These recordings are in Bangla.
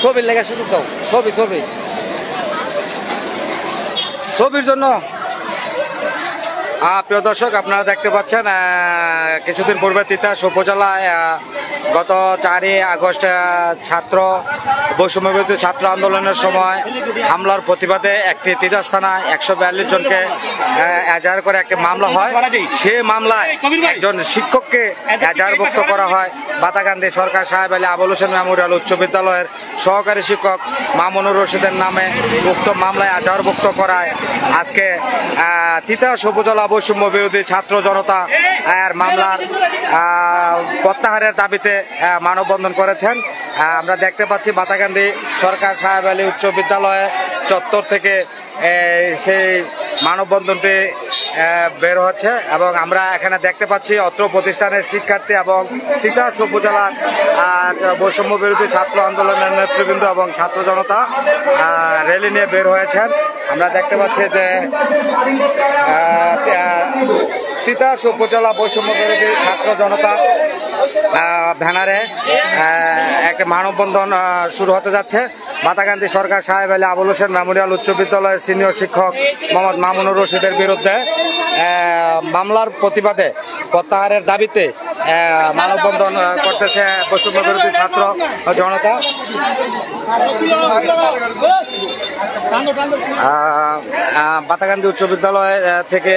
ছবির লেগে সুযোগ দাও, ছবির জন্য। প্রিয় দর্শক, আপনারা দেখতে পাচ্ছেন কিছুদিন পূর্বে তিতাস উপজেলায় গত 4 আগস্ট ছাত্র বৈষম্যবিরোধী ছাত্র আন্দোলনের সময় হামলার প্রতিবাদে একটি তিতাস থানায় 142 জনকে এজাহার করে একটি মামলা হয়। সেই মামলায় একজন শিক্ষককে এজাহারভুক্ত করা হয়। বাতাকান্দি সরকার সাহেব আলী আবুল হোসেন মেমোরিয়াল উচ্চ বিদ্যালয়ের সহকারী শিক্ষক মামুনুর রশিদের নামে উক্ত মামলায় এজাহারভুক্ত করায় আজকে তিতাস উপজেলা বৈষম্য বিরোধী ছাত্র জনতা এর মামলার প্রত্যাহারের দাবিতে মানববন্ধন করেছেন। আমরা দেখতে পাচ্ছি বাতাকান্দি সরকার সাহেব আলী উচ্চ বিদ্যালয়ে চত্বর থেকে সেই মানববন্ধনটি বের হচ্ছে এবং আমরা এখানে দেখতে পাচ্ছি অত্র প্রতিষ্ঠানের শিক্ষার্থী এবং তিতাস উপজেলার বৈষম্য বিরোধী ছাত্র আন্দোলনের নেতৃবৃন্দ এবং ছাত্র জনতা র্যালি নিয়ে বের হয়েছেন। আমরা দেখতে পাচ্ছি যে তিতাস উপজেলা বৈষম্য বিরোধী ছাত্র জনতা ব্যানারে একটা মানববন্ধন শুরু হতে যাচ্ছে। বাতাকান্দি সরকার সাহেব আলী আবুল হোসেন মেমোরিয়াল উচ্চ বিদ্যালয়ের সিনিয়র শিক্ষক মোহাম্মদ মামুনুর রশিদের বিরুদ্ধে মামলার প্রতিবাদে প্রত্যাহারের দাবিতে মানববন্ধন করতেছে বৈষম্য বিরোধী ছাত্র জনতা। বাতাকান্দি উচ্চ বিদ্যালয় থেকে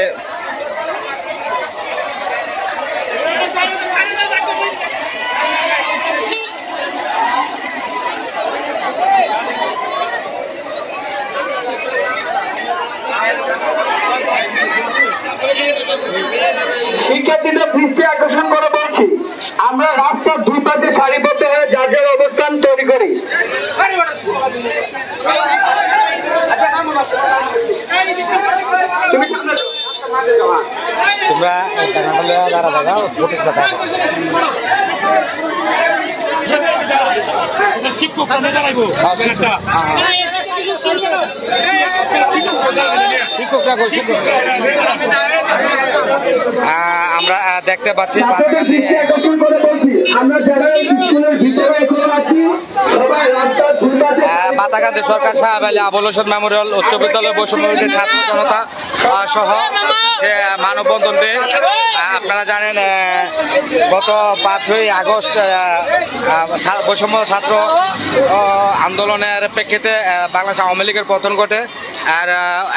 শিক্ষার্থীদের দৃষ্টি আকর্ষণ করে বলছি, আমরা রাস্তার দুই পাশে সারিবদ্ধ হয়ে যার যার অবস্থান তৈরি করি। তোমরা আমরা দেখতে পাচ্ছি বাতাকান্দি সরকার সাহেব আলী আবুল হোসেন মেমোরিয়াল উচ্চ বিদ্যালয় বৈষম্য বিরোধী ছাত্র জনতা সহ যে মানববন্ধনটি আপনারা জানেন গত 5ই আগস্ট বৈষম্য ছাত্র আন্দোলনের প্রেক্ষিতে বাংলাদেশ আওয়ামী লীগের পতন ঘটে। আর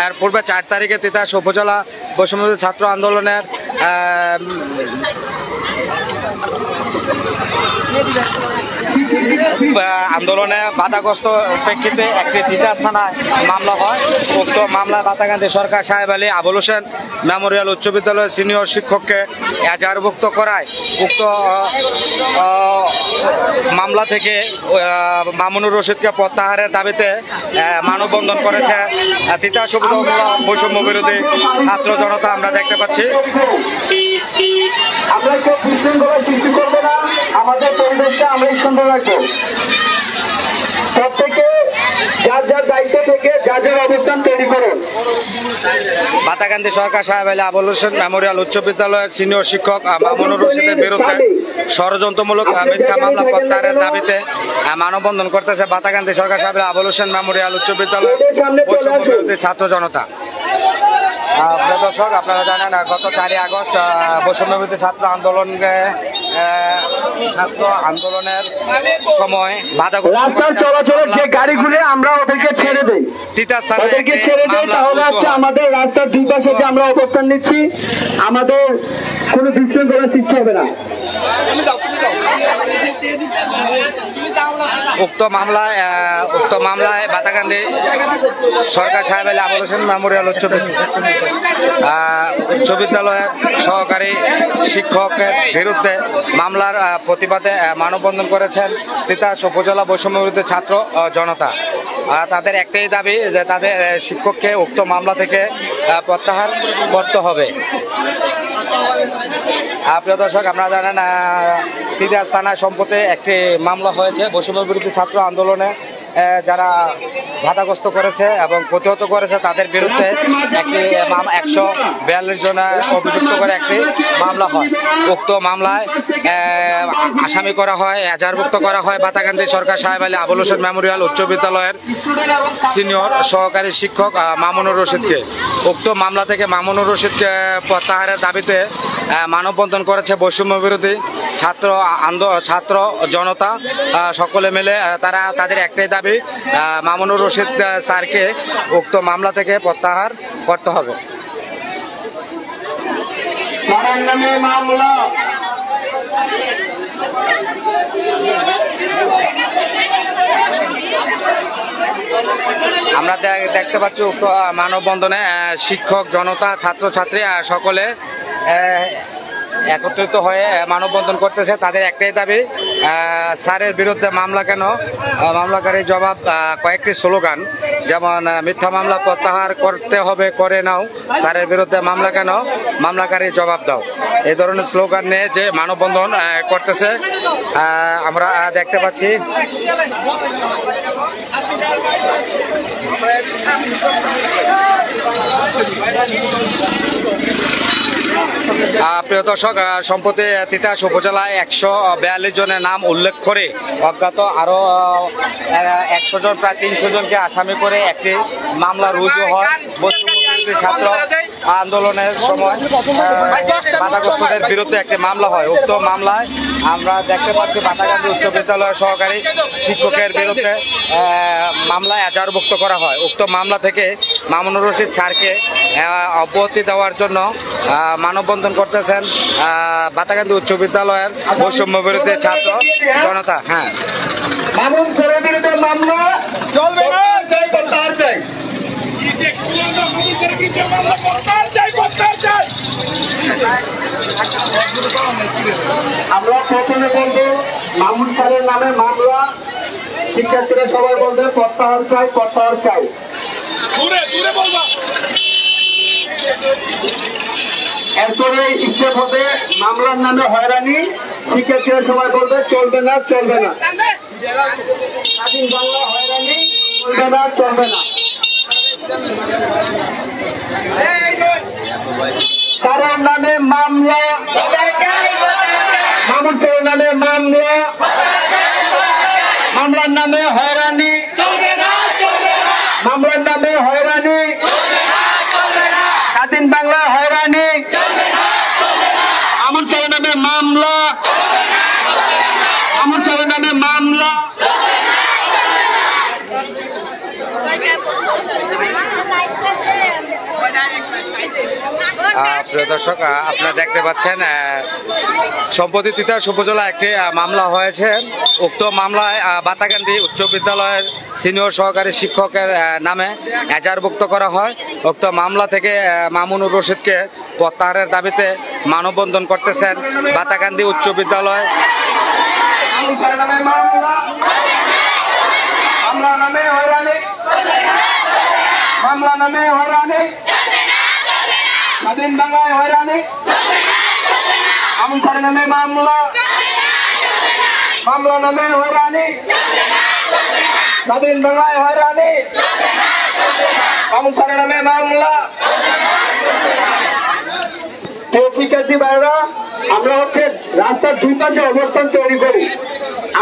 এর পূর্বে 4 তারিখে তিতাস উপজেলা বৈষম্য বিরোধী ছাত্র আন্দোলনের আন্দোলনে বাধাগ্রস্ত প্রেক্ষিতে একটি তিতাস থানায় মামলা হয়। উক্ত মামলায় বাতাকান্দি সরকার সাহেব আলী আবুল হোসেন মেমোরিয়াল উচ্চ বিদ্যালয়ের সিনিয়র শিক্ষককে এজাহারভুক্ত করায় উক্ত মামলা থেকে মামুনুর রশিদকে প্রত্যাহারের দাবিতে মানববন্ধন করেছে তিতাস উপজেলা বৈষম্য বিরোধী ছাত্র জনতা। আমরা দেখতে পাচ্ছি আমরা কেউ বিশৃঙ্খলা সৃষ্টি করবো না, আমাদের পরিবেশটা আমরা সুন্দর রাখবো। প্রত্যেকে যার যার দায়িত্ব থেকে যার যার অবস্থান তৈরি করুন। বাতাকান্দি সরকার সাহেব আলী আবুল হোসেন মেমোরিয়াল উচ্চ বিদ্যালয়ের সিনিয়র শিক্ষক মামুনুর রশিদের বিরুদ্ধে ষড়যন্ত্রমূলক মিথ্যা মামলা প্রত্যাহারের দাবিতে মানববন্ধন করতেছে বাতাকান্দি সরকার সাহেব আবুল হোসেন মেমোরিয়াল উচ্চ বিদ্যালয়ের বৈষম্য বিরোধী ছাত্র জনতা। দর্শক, আপনারা জানেন গত 4 আগস্ট বৈষম্য বিরোধী ছাত্র আন্দোলনের সময় রাস্তার চলাচলের যে গাড়িগুলো আমরা ওদেরকে ছেড়ে দেই, ওদেরকে ছেড়ে দেই, তাহলে হচ্ছে আমাদের রাস্তার দুই পাশে যে আমরা অবস্থান নিচ্ছি আমাদের কোনো বিশৃঙ্খলা সৃষ্টি হবে না। উক্ত মামলায় বাতাকান্দি সরকার সাহেব আলী আবুল হোসেন মেমোরিয়াল উচ্চ বিদ্যালয়ের সহকারী শিক্ষকের বিরুদ্ধে মামলার প্রতিবাদে মানববন্ধন করেছেন তিতাস উপজেলা বৈষম্য বিরোধী ছাত্র জনতা। তাদের একটাই দাবি যে তাদের শিক্ষককে উক্ত মামলা থেকে প্রত্যাহার করতে হবে। প্রিয় দর্শক, আপনারা জানেন তিতাস থানায় সম্প্রতি একটি মামলা হয়েছে বৈষম্য বিরোধী ছাত্র আন্দোলনে যারা বাধাগ্রস্ত করেছে এবং প্রতিহত করেছে, তাদের বিরুদ্ধে একটি 142 জন অভিযুক্ত করে একটি মামলা হয়। উক্ত মামলায় আসামি করা হয়, এজাহারভুক্ত করা হয় বাতাকান্দি সরকার সাহেব আলী আবুল হোসেন মেমোরিয়াল উচ্চ বিদ্যালয়ের সিনিয়র সহকারী শিক্ষক মামুনুর রশিদকে। উক্ত মামলা থেকে মামুনুর রশিদকে প্রত্যাহারের দাবিতে মানববন্ধন করেছে বৈষম্য বিরোধী ছাত্র জনতা সকলে মিলে। তাদের একটাই দাবি, মামুনুর রশিদ স্যারকে উক্ত মামলা থেকে প্রত্যাহার করতে হবে। আমরা দেখতে পাচ্ছি উক্ত মানববন্ধনে শিক্ষক জনতা ছাত্রছাত্রী সকলে একত্রিত হয়ে মানববন্ধন করতেছে। তাদের একটাই দাবি, স্যারের বিরুদ্ধে মামলা কেন, মামলাকারীর জবাব, কয়েকটি স্লোগান, যেমন মিথ্যা মামলা প্রত্যাহার করতে হবে, করে নাও, স্যারের বিরুদ্ধে মামলা কেন, মামলাকারীর জবাব দাও, এই ধরনের স্লোগান নিয়ে যে মানববন্ধন করতেছে আমরা দেখতে পাচ্ছি। প্রিয় দর্শক, সম্প্রতি তিতাস উপজেলায় 142 জনের নাম উল্লেখ করে অজ্ঞাত আরো 100 জন, প্রায় 300 জনকে আসামি করে একটি মামলা রুজু হয়। ছাত্র আন্দোলনের সময় বাধাগ্রস্তদের বিরুদ্ধে একটি মামলা হয়। উক্ত মামলায় আমরা দেখতে পাচ্ছি বাতাকান্দি উচ্চ বিদ্যালয়ের সহকারী শিক্ষকের বিরুদ্ধে মামলা এজাহারভুক্ত করা হয়। উক্ত মামলা থেকে মামুনুর রশিদ স্যারকে অব্যাহতি দেওয়ার জন্য মানববন্ধন করতেছেন বাতাকান্দি উচ্চ বিদ্যালয়ের বৈষম্য বিরোধী ছাত্র জনতা। হ্যাঁ, আমরা প্রথমে বলবো মামুন স্যারের নামে মামলা, শিক্ষার্থীরা সবাই বলবে প্রত্যাহার চাই, প্রত্যাহার চাই। এরপরে স্টেপ হবে মামলার নামে হয়রানি, শিক্ষার্থীরা সবাই বলবে চলবে না, চলবে না। স্বাধীন বাংলা হয়রানি চলবে না, চলবে না। কারোর নামে মামলা, মামুন স্যারের নামে মামলা, মামলার নামে হয়রানি, মামলার নামে হয়রানি, স্বাধীন বাংলা হয়রানি, মামুন স্যারের নামে মামলা, মামুন স্যারের নামে মামলা। প্রিয় দর্শক, আপনারা দেখতে পাচ্ছেন সম্প্রতি তিতাস উপজেলা একটি মামলা হয়েছে। উক্ত মামলায় বাতাকান্দি উচ্চ বিদ্যালয়ের সিনিয়র সহকারী শিক্ষকের নামে এজাহারভুক্ত করা হয়। উক্ত মামলা থেকে মামুনুর রশিদকে প্রত্যাহারের দাবিতে মানববন্ধন করতেছেন বাতাকান্দি উচ্চ বিদ্যালয়। স্বাধীন বাংলায় হয়রানি, মামুন স্যারের নামে মামলা, মামলা নামে হয়রানি, স্বাধীন বাংলায় হয়রানি, মামুন স্যারের নামে মামলা। শিক্ষার্থী ভাইরা, আমরা রাস্তার দুই পাশে অবস্থান তৈরি করি,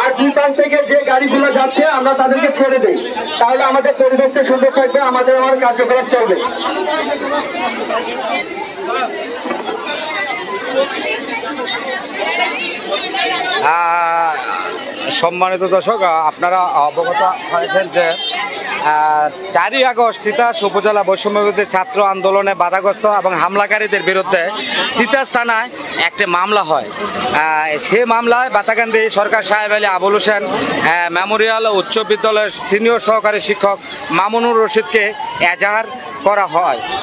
আর দুই পাশ থেকে যে গাড়িগুলো যাচ্ছে আমরা তাদেরকে ছেড়ে দিই, তাহলে আমাদের পরিবেশটা সুন্দর থাকবে, আমাদের কার্যকলাপ চলবে। সম্মানিত দর্শক, আপনারা অবগত হয়েছেন যে 4ই আগস্ট তিতাস উপজেলা বৈষম্য বিরোধী ছাত্র আন্দোলনে বাধাগ্রস্ত এবং হামলাকারীদের বিরুদ্ধে তিতাস থানায় একটি মামলা হয়। সে মামলায় বাতাকান্দি সরকার সাহেব আলী আবুল হোসেন মেমোরিয়াল উচ্চ বিদ্যালয়ের সিনিয়র সহকারী শিক্ষক মামুনুর রশিদকে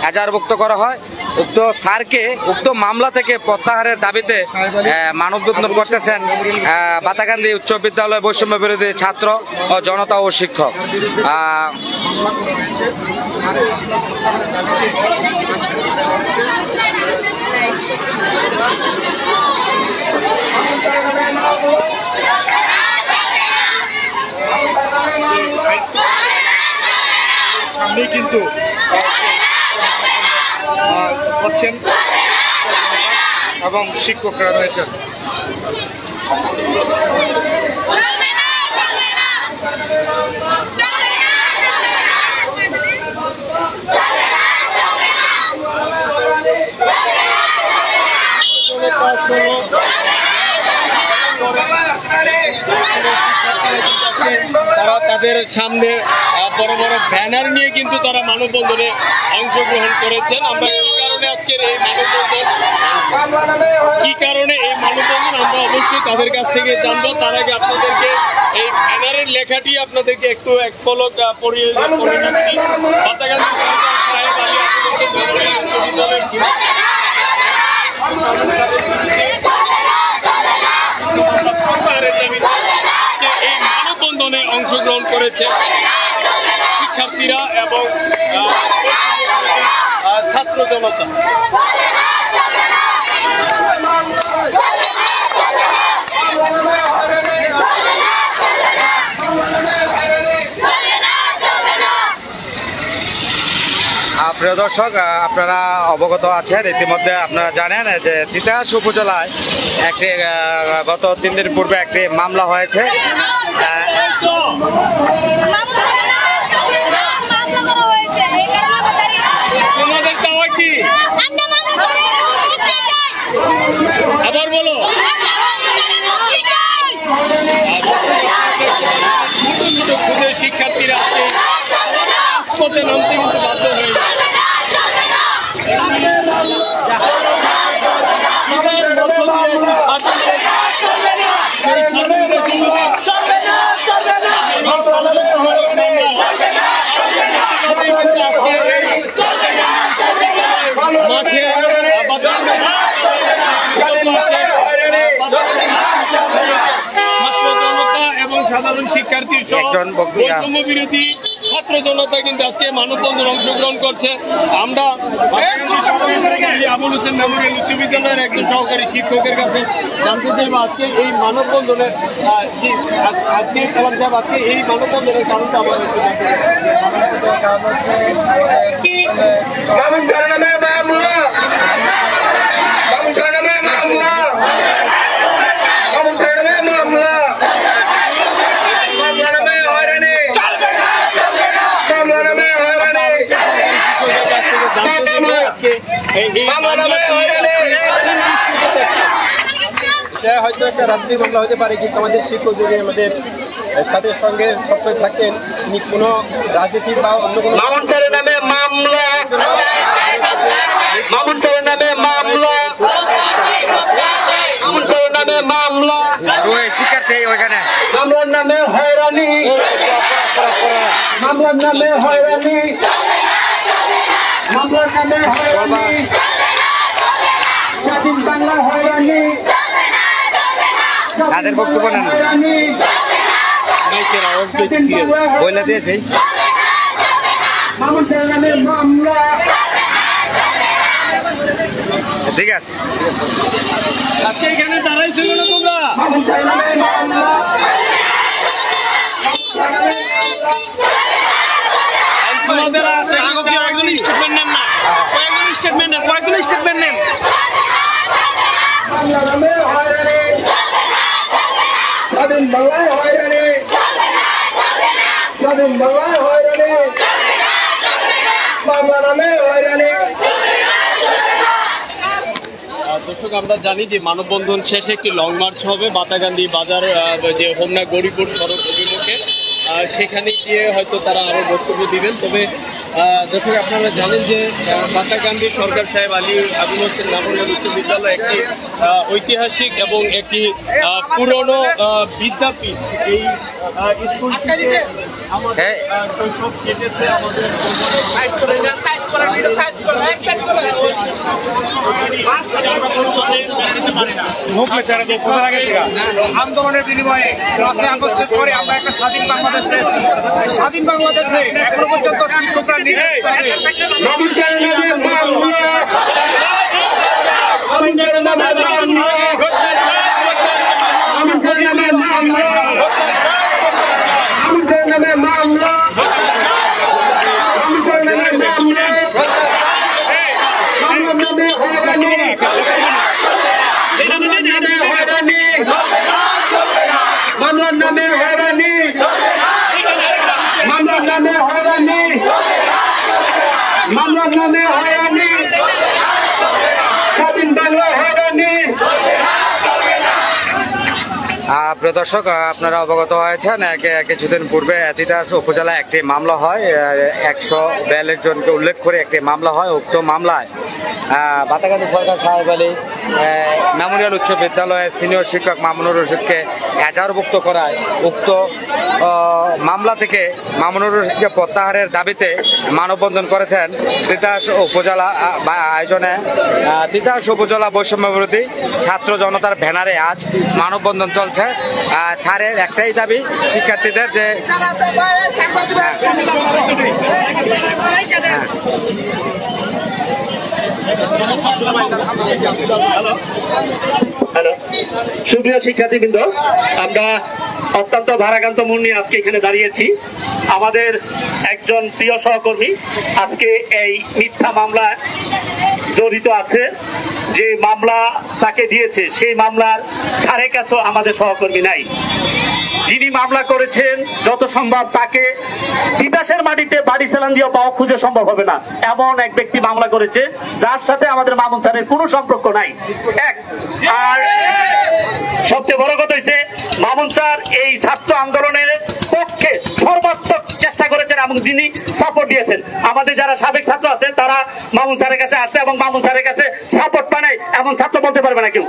এজাহারভুক্ত করা হয়। উক্ত স্যারকে উক্ত মামলা থেকে প্রত্যাহারের দাবিতে মানববন্ধন করতেছেন বাতাকান্দি উচ্চ বিদ্যালয় বৈষম্য বিরোধী ছাত্র ও জনতা ও শিক্ষক। সামনেই কিন্তু করছেন এবং শিক্ষকরা রয়েছেন। তারা তাদের সামনে বড় বড় ব্যানার নিয়ে কিন্তু তারা মানববন্ধনে অংশগ্রহণ করেছেন। আমরা কি কারণে এই মানববন্ধন আমরা অবশ্যই তাদের কাছ থেকে জানবো। তার আগে আপনাদেরকে এই ব্যানারের লেখাটি আপনাদেরকে একটু এক পলক পড়িয়ে নিচ্ছি। এই মানববন্ধনে অংশগ্রহণ করেছে শিক্ষার্থীরা এবং ছাত্র জনতা। প্রিয় দর্শক, আপনারা অবগত আছেন, ইতিমধ্যে আপনারা জানেন যে তিতাস উপজেলায় একটি গত 3 দিন পূর্বে একটি মামলা হয়েছে। তোমাদের চাওয়া কি? আবার বলো। শিক্ষার্থীরা রাজপথে নামতে কিন্তু বাধ্য হয়ে যায়। সাধারণ শিক্ষার্থীর সহ বৈষম্য বিরোধী ছাত্র জনতা কিন্তু আজকে মানববন্ধন অংশগ্রহণ করছে। আমরা আবুল হোসেন মেমোরিয়াল উচ্চ বিদ্যালয়ের একজন সহকারী শিক্ষকের কাছে জানতে চাইব আজকে এই মানববন্ধনের আজকে এই মানববন্ধনের কারণটা আমাদের হয়তো একটা রাজনীতি মামলা হতে পারে, কিন্তু আমাদের শিক্ষক যদি আমাদের সাথে সঙ্গে সবসময় থাকেন, তিনি কোনো রাজনীতি বা অন্য কোনো নামে মামলা, শিক্ষার্থী ওইখানে মামলার নামে হয়রানি, মামলার নামে হয়রানি, মামলার নামে হয়রানি, স্বাধীন বাংলা হয়রানি, তাদের বক্তব্য নেন বইলা দিয়েছি। মামলার নামে মামলা, ঠিক আছে। আজকে এখানে দাঁড়াই ছিল না তোমরা? মামলার নামে মামলা, তোমাদের কয়েকজন স্টেটমেন্ট নেন না, কয়েকজন স্টেটমেন্ট নেন। মামলার নামে হয়রানি, স্বাধীন বাংলায় হয়রানি, স্বাধীন বাংলায় হয়রানি, মামলার নামে হয়রানি। দর্শক, আমরা জানি যে মানববন্ধন শেষে একটি লং মার্চ হবে বাতাগান্ধী বাজার, যে হোমনা গৌরীপুর সড়ক অভিমুখে। সেখানে গিয়ে হয়তো তারা আরো বক্তব্য দিবেন। তবে দর্শক, আপনারা জানেন যে বাতাগান্ধী সরকার সাহেব আবুল হোসেন মেমোরিয়াল উচ্চ বিদ্যালয় একটি ঐতিহাসিক এবং একটি পুরনো বিদ্যাপীঠ। এই স্কুলটিতে আমাদের শৈশব কেটেছে, আমাদের আন্দোলনের বিনিময়ে 5ই আগস্টের পরে আমরা একটা স্বাধীন বাংলাদেশ পেয়েছি। স্বাধীন বাংলাদেশে এখনো পর্যন্ত শিক্ষকরা মামলা নামে হয়রানি, মামলার নামে হয়রানি, স্বাধীন বাংলা হয়রানি। প্রিয় দর্শক, আপনারা অবগত হয়েছেন কিছুদিন পূর্বে তিতাস উপজেলায় একটি মামলা হয়, 142 জনকে উল্লেখ করে একটি মামলা হয়। উক্ত মামলায় বাতাগানী সরকার সাহেব আলী মেমোরিয়াল উচ্চ বিদ্যালয়ের সিনিয়র শিক্ষক মামুনুর রশিদকে এজাহারভুক্ত করায় উক্ত মামলা থেকে মামুনুর রশিদকে প্রত্যাহারের দাবিতে মানববন্ধন করেছেন তিতাস উপজেলা আয়োজনে তিতাস উপজেলা বৈষম্য বিরোধী ছাত্র জনতার ব্যানারে আজ মানববন্ধন চলছে। ছাড়ের একটাই দাবি শিক্ষার্থীদের যে হ্যালো, সুপ্রিয় শিক্ষার্থীবৃন্দ, আমরা অত্যন্ত ভারাক্রান্ত মন নিয়ে আজকে এখানে দাঁড়িয়েছি। আমাদের একজন প্রিয় সহকর্মী আজকে এই মিথ্যা মামলায় জড়িত আছে। যে মামলা তাকে দিয়েছে সেই মামলার ধারে কাছেও আমাদের সহকর্মী নাই। যিনি মামলা করেছেন যত সম্ভব তাকে তিতাসের মাটিতে বাড়ি চালান দিয়ে পাওয়া খুঁজে সম্ভব হবে না, এমন এক ব্যক্তি মামলা করেছে যার সাথে আমাদের মামুন স্যারের কোনো সম্পর্ক নাই। আর সবচেয়ে বড় কথা হচ্ছে মামুন স্যার এই ছাত্র আন্দোলনের পক্ষে সর্বাত্মক চেষ্টা করেছেন এবং যিনি সাপোর্ট দিয়েছেন। আমাদের যারা সাবেক ছাত্র আছেন তারা মামুন স্যারের কাছে আসছে এবং মামুন স্যারের কাছে সাপোর্ট পায় নাই এমন ছাত্র বলতে পারবে না কেউ।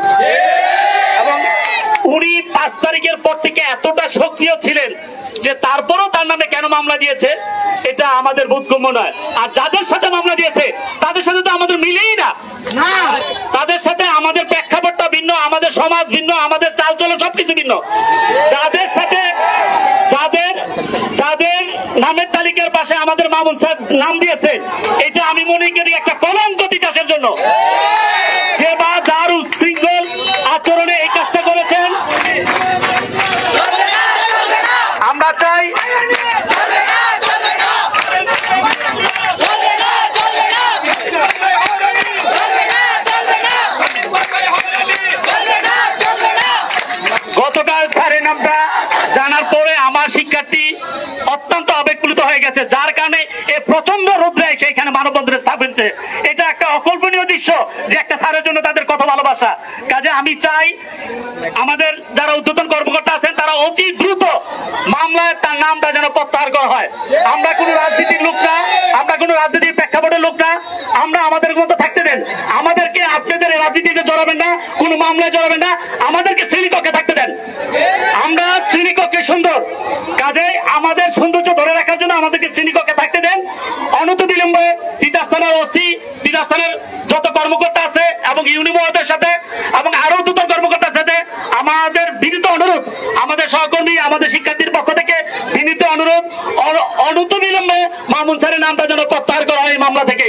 এবং উনি 5 তারিখের পর থেকে এতটা সক্রিয় ছিলেন যে তারপরও তার নামে কেন মামলা দিয়েছে এটা আমাদের বোধগম্য নয়। আর যাদের সাথে মামলা দিয়েছে তাদের সাথে তো আমাদের মিলেই না, তাদের সাথে আমাদের প্রেক্ষাপটটা ভিন্ন, আমাদের সমাজ ভিন্ন, আমাদের চালচলন সবকিছু ভিন্ন। যাদের সাথে যাদের নামের তালিকার পাশে আমাদের মামুন স্যার নাম দিয়েছে, এটা আমি মনে করি একটা কলঙ্ক তিতাসের জন্য। যে বা যার উচ্ছৃঙ্খল আচরণে এই কাজটা করেছেন, আমরা চাই গতকাল স্যারের নামটা জানার পরে আমার শিক্ষার্থী অত্যন্ত আবেগপ্লুত হয়ে গেছে, যার কারণে এই প্রচন্ড রোদ্রে এসে এখানে মানববন্ধনে স্থাপিত। এটা একটা অকল্পনীয় দৃশ্য যে একটা স্যারের জন্য তাদের কত ভালোবাসা। কাজে আমি চাই আমাদের যারা ঊর্ধ্বতন কর্মকর্তা আছেন তারা অতি দ্রুত মামলায় তার নামটা যেন প্রত্যাহার করা হয়। আমরা কোনো রাজনীতির লোক না, আমরা কোনো রাজনীতির প্রেক্ষাপটের লোক না, আমরা আমাদের মতো থাকতে দেন। আমাদেরকে আপনাদের রাজনীতিতে জড়াবেন না, কোনো মামলায় জড়াবেন না, আমাদেরকে শ্রেণীকক্ষে থাকতে দেন। আমরা শ্রেণীকক্ষে সুন্দর, কাজে আমাদের সৌন্দর্য ধরে রাখার জন্য আমাদেরকে শ্রেণীকক্ষে থাকতে দেন। অনতিবিলম্বে তিতাস থানার ওসি, তিতাস থানার যত কর্মকর্তা আছে এবং ইউনিমোদের সাথে এবং আরো দ্রুত কর্মকর্তার সাথে আমাদের বিনীত অনুরোধ, আমাদের সহকর্মী আমাদের শিক্ষার্থীর পক্ষ থেকে বিনীত অনুরোধ, অনতিবিলম্বে মামুন স্যারের নামটা যেন প্রত্যাহার করা হয় এই মামলা থেকে।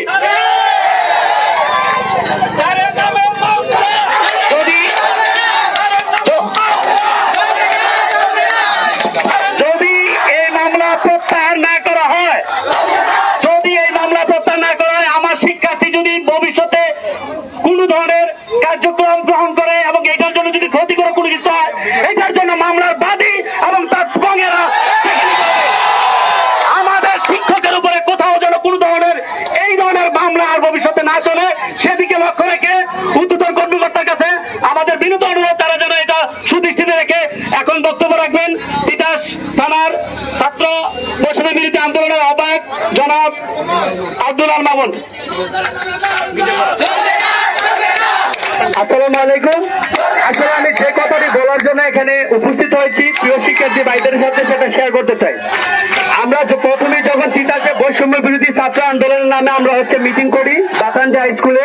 যদি এই মামলা প্রত্যাহার না করা হয়, আমার শিক্ষার্থী যদি ভবিষ্যতে কোন ধরনের কার্যক্রম গ্রহণ করে এবং এটার জন্য যদি ক্ষতিকর কোনো কিছু হয়, এটার জন্য মামলার বাদী এবং তার সঙ্গেরা আমাদের শিক্ষকের উপরে কোথাও যেন কোনো ধরনের এই ধরনের মামলা আর ভবিষ্যতে না চলে সেদিকে লক্ষ্য রেখে ঊর্ধ্বতন কর্মকর্তার কাছে আমাদের বিনীত অনুরোধ, তারা যেন এটা সুদৃষ্টিতে রেখে এখন বক্তব্য রাখবেন তিতাস থানার ছাত্র বৈষম্য বিরোধী আন্দোলনের আহ্বায়ক জনাব আব্দুল আল মামুন। আসসালামু আলাইকুম। আসলে আমি যে কথাটি বলার জন্য এখানে উপস্থিত হয়েছি প্রিয় শিক্ষার্থী ভাইদের সাথে সেটা শেয়ার করতে চাই। আমরা প্রথমে যখন তিতাসে বৈষম্য বিরোধী ছাত্র আন্দোলনের নামে আমরা মিটিং করি বাতানজি হাই স্কুলে,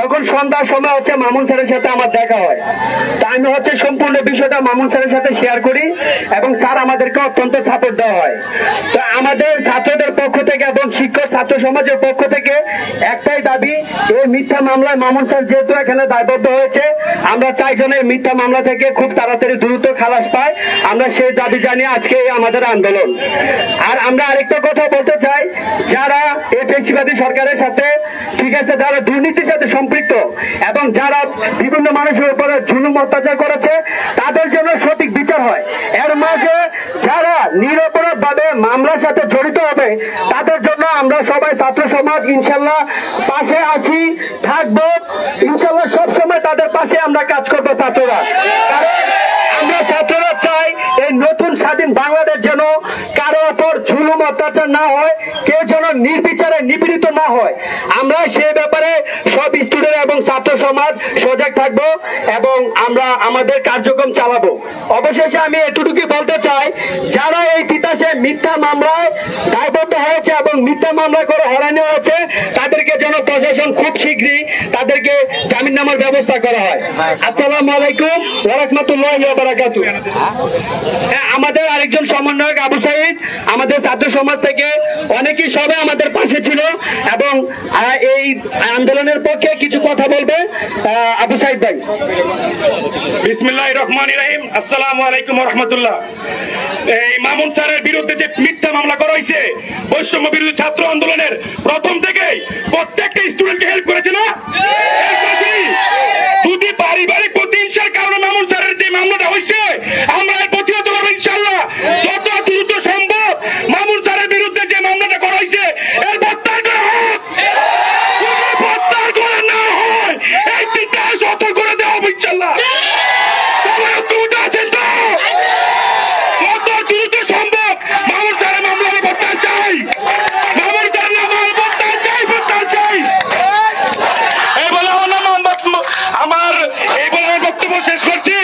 তখন সন্ধ্যার সময় মামুন স্যারের সাথে আমার দেখা হয়। তা আমি সম্পূর্ণ বিষয়টা মামুন স্যারের সাথে শেয়ার করি এবং স্যার আমাদেরকে অত্যন্ত সাপোর্ট দেওয়া হয়। তো আমাদের ছাত্রদের পক্ষ থেকে এবং শিক্ষক ছাত্র সমাজের পক্ষ থেকে একটাই দাবি, এই মিথ্যা মামলায় মামুন স্যার যেহেতু এখানে দায়বদ্ধ হয়েছে, আমরা চাই যেন এই মিথ্যা মামলা থেকে খুব তাড়াতাড়ি দ্রুত খালাস পায়। আমরা সেই দাবি জানিয়ে আজকে আমাদের আন্দোলন। আর আমরা আরেকটা কথা বলতে চাই, যারা এই পেশিবাদী সরকারের সাথে, ঠিক আছে, যারা দুর্নীতির সাথে সম্পৃক্ত এবং যারা বিভিন্ন মানুষের উপরে জুলুম অত্যাচার করেছে, তাদের জন্য সঠিক বিচার হয়। এর মাঝে যারা নিরপরাধ ভাবে মামলার সাথে জড়িত হবে, তাদের জন্য আমরা সবাই ছাত্র সমাজ ইনশাল্লাহ পাশে আছি, থাকবো ইনশাল্লাহ, সবসময় তাদের পাশে আমরা কাজ করবো ছাত্ররা। কারণ আমরা ছাত্ররা চাই এই নতুন স্বাধীন বাংলাদেশ যেন কারো ওপর জুলুম অত্যাচার না হয়, কেউ যেন নির্বিচারে নিপীড়িত না হয়। আমরা সেই ব্যাপারে সব স্টুডেন্ট এবং ছাত্র সমাজ সজাগ থাকবো এবং আমরা আমাদের কার্যক্রম চালাবো। অবশেষে আমি এতটুকু বলতে চাই, যারা এই তিতাসে মিথ্যা মামলায় দায়বদ্ধ হয়েছে এবং মিথ্যা মামলা করে হয়রানি হয়েছে, তাদেরকে যেন প্রশাসন খুব শীঘ্রই তাদেরকে জামিন নামার ব্যবস্থা করা হয়। আসসালামু আলাইকুম ওয়া রাহমাতুল্লাহি ওয়া বারাকাতুহু। হ্যাঁ, আমাদের আরেকজন সমন্বয়ক আবু সাইদ আমাদের ছাত্র সমাজ থেকে, অনেকেই সবাই আমাদের পাশে ছিল এবং এই আন্দোলনের পক্ষে কিছু কথা বলবে আবু সাইদ ভাই। বিসমিল্লাহির রহমানির রহিম। আসসালামু আলাইকুম ওয়া রাহমাতুল্লাহ। এই মামুন স্যারের বিরুদ্ধে যে মিথ্যা মামলা করা হয়েছে, বৈষম্য বিরোধী ছাত্র আন্দোলনের প্রথম থেকে প্রত্যেকটা স্টুডেন্টকে হেল্প করেছে না? যদি পারিবারিক প্রতিহিংসার কারণে মামুন স্যারের যে মামলাটা হয়েছে, আমরা এর প্রতিহত করবো ইনশাআল্লাহ। যত দ্রুত সম্ভব মামুন স্যারের বিরুদ্ধে যে মামলাটা করা হয়েছে, এর প্রত্যাহার করা হোক। প্রত্যাহার করে না হয় এই তিতাস অত করে দেওয়া হবে ইনশাআল্লাহ। সবাই ঐক্যবদ্ধ আছেন তো? যত দ্রুত সম্ভব মামুন স্যারের মামলা আমি প্রত্যাহার চাই। মামুন স্যারের মামলা প্রত্যাহার চাই, প্রত্যাহার চাই। এই বলে আমার বক্তব্য শেষ করছি।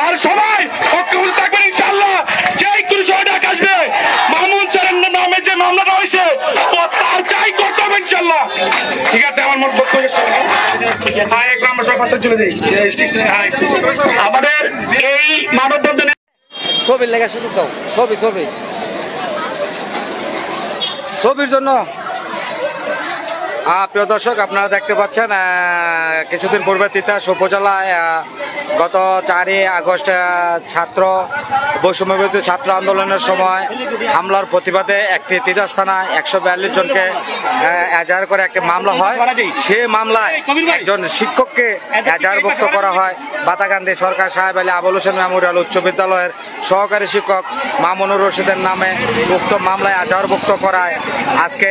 আর সবাই ঐক্যবদ্ধ থাকবেন ইনশাআল্লাহ। যে কোনো সময় ডাক আসবে, মামুন স্যারের নামে যে মামলাটা হয়েছে প্রত্যাহার চাই, করতে হবে ইনশাআল্লাহ। ঠিক আছে, আমার মোট বক্তব্য শেষ করলাম। আমরা সবাই পাত্র চলে যাই। আমাদের এই মানববন্ধনে ছবির লেগে সুযোগ দাও, ছবির জন্য। প্রিয় দর্শক, আপনারা দেখতে পাচ্ছেন কিছুদিন পূর্বে তিতাস উপজেলায় গত 4 আগস্ট ছাত্র বৈষম্য বিরোধী ছাত্র আন্দোলনের সময় হামলার প্রতিবাদে একটি তিতাস থানায় 142 জনকে এজাহার করে একটি মামলা হয়। সেই মামলায় একজন শিক্ষককে এজাহারভুক্ত করা হয়। বাতাগান্ধী সরকার সাহেব আলী আবুল হোসেন মেমোরিয়াল উচ্চ বিদ্যালয়ের সহকারী শিক্ষক মামুনুর রশিদের নামে উক্ত মামলায় এজাহারভুক্ত করায় আজকে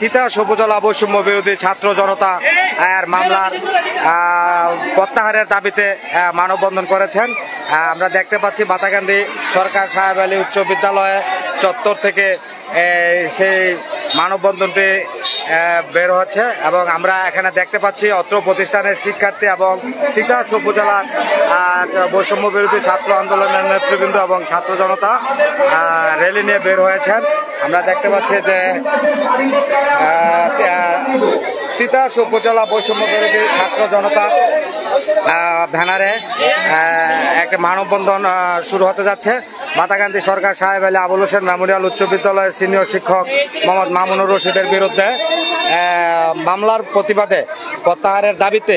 তিতাস উপজেলা বৈষম্য বিরোধী ছাত্র জনতা মামলার প্রত্যাহারের দাবিতে মানববন্ধন করেছেন। আমরা দেখতে পাচ্ছি বাতাগান্ধী সরকার সাহেব আলী উচ্চ বিদ্যালয়ে চত্বর থেকে সেই মানববন্ধনটি বের হচ্ছে এবং আমরা এখানে দেখতে পাচ্ছি অত্র প্রতিষ্ঠানের শিক্ষার্থী এবং তিতাস উপজেলার বৈষম্য বিরোধী ছাত্র আন্দোলনের নেতৃবৃন্দ এবং ছাত্র জনতা র্যালি নিয়ে বের হয়েছেন। আমরা দেখতে পাচ্ছি যে তিতাস উপজেলা বৈষম্য বিরোধী ছাত্র জনতা ব্যানারে একটা মানববন্ধন শুরু হতে যাচ্ছে। বাতাগান্ধী সরকার সাহেব আলী আবুল হোসেন মেমোরিয়াল উচ্চ বিদ্যালয়ের সিনিয়র শিক্ষক মোহাম্মদ মামুনুর রশিদের বিরুদ্ধে মামলার প্রতিবাদে প্রত্যাহারের দাবিতে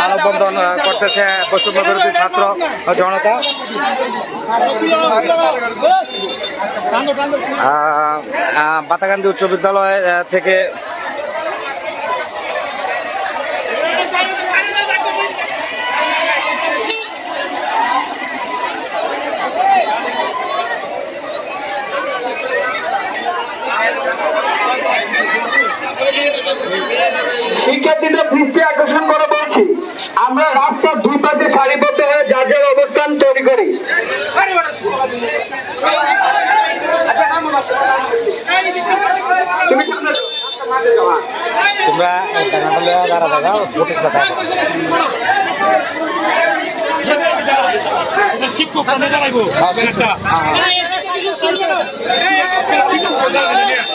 মানববন্ধন করতেছে বৈষম্য বিরোধী ছাত্র জনতা। বাতাগান্ধী উচ্চ বিদ্যালয় থেকে শিক্ষার্থীদের দৃষ্টি আকর্ষণ করে বলছি, আমরা রাস্তার দুই পাশে সারিবদ্ধ হয়ে যার যার অবস্থান তৈরি করি। তোমরা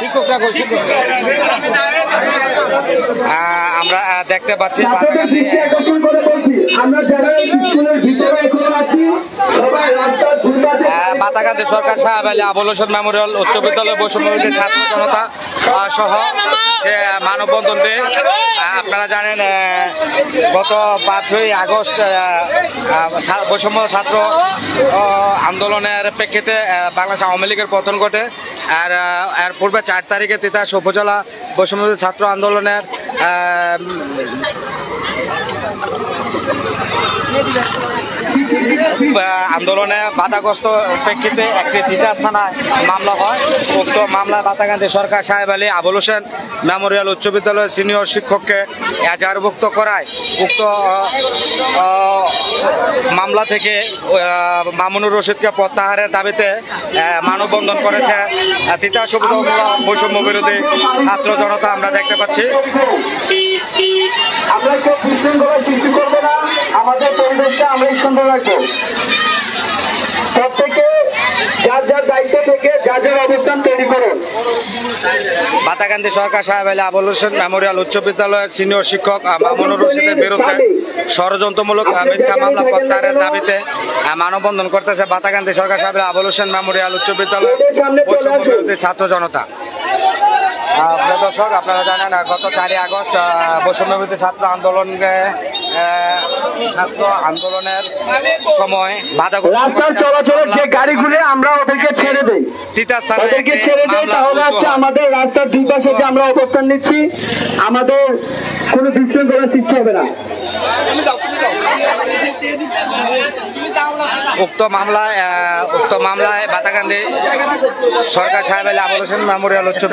শিক্ষক আমরা দেখতে পাচ্ছি আপনাদের দৃষ্টি আকর্ষণ করে বলছি, আমরা যারা স্কুলের ভিতরে এখনো আছি সবাই রাস্তার দুই পাশে বাতাকান্দি সরকার সাহেব আলী আবুল হোসেন মেমোরিয়াল উচ্চ বিদ্যালয় বৈষম্যবিরোধী ছাত্র জনতা সহ যে মানববন্ধনটি আপনারা জানেন গত 5ই আগস্ট বৈষম্য ছাত্র আন্দোলনের প্রেক্ষিতে বাংলাদেশ আওয়ামী লীগের পতন ঘটে। আর এর পূর্বে 4 তারিখে তিতাস উপজেলা বৈষম্যবিরোধী ছাত্র আন্দোলনের আন্দোলনে বাধাগ্রস্ত প্রেক্ষিতে একটি তিতাস থানায় মামলা হয়। উক্ত মামলায় বাতাকান্দি সরকার সাহেব আলী আবুল হোসেন মেমোরিয়াল উচ্চ বিদ্যালয়ের সিনিয়র শিক্ষককে এজাহারভুক্ত করায় উক্ত মামলা থেকে মামুনুর রশিদকে প্রত্যাহারের দাবিতে মানববন্ধন করেছে তিতাস উপজেলা বৈষম্য বিরোধী ছাত্র জনতা। আমরা দেখতে পাচ্ছি আমরা কেউ বিশৃঙ্খলা সৃষ্টি করবো না, আমাদের পরিবেশটা আমরাই সুন্দর রাখবো। প্রত্যেকে যার যার দায়িত্ব থেকে যার যার অবস্থান তৈরি করুন। বাতাকান্দি সরকার সাহেব আলী আবুল হোসেন মেমোরিয়াল উচ্চ বিদ্যালয়ের সিনিয়র শিক্ষক মামুনুর রশিদের বিরুদ্ধে ষড়যন্ত্রমূলক মিথ্যা মামলা প্রত্যাহারের দাবিতে মানববন্ধন করতেছে বাতাকান্দি সরকার সাহেব আলী আবুল হোসেন মেমোরিয়াল উচ্চ বিদ্যালয়ের বৈষম্য বিরোধী ছাত্র জনতা। দর্শক আপনারা জানেন গত 4ই আগস্ট বৈষম্যবিরোধী ছাত্র আন্দোলনের সময় রাস্তার চলাচলের যে গাড়িগুলো আমরা ওদেরকে ছেড়ে দেই, ওদেরকে ছেড়ে দেই, তাহলে হচ্ছে আমাদের রাস্তার দুই পাশে যে আমরা অবস্থান নিচ্ছি আমাদের কোনো বিশৃঙ্খলা সৃষ্টি হবে না। উক্ত মামলায় বাতাকান্দি সরকার সাহেব আলী আবুল হোসেন মেমোরিয়াল উচ্চ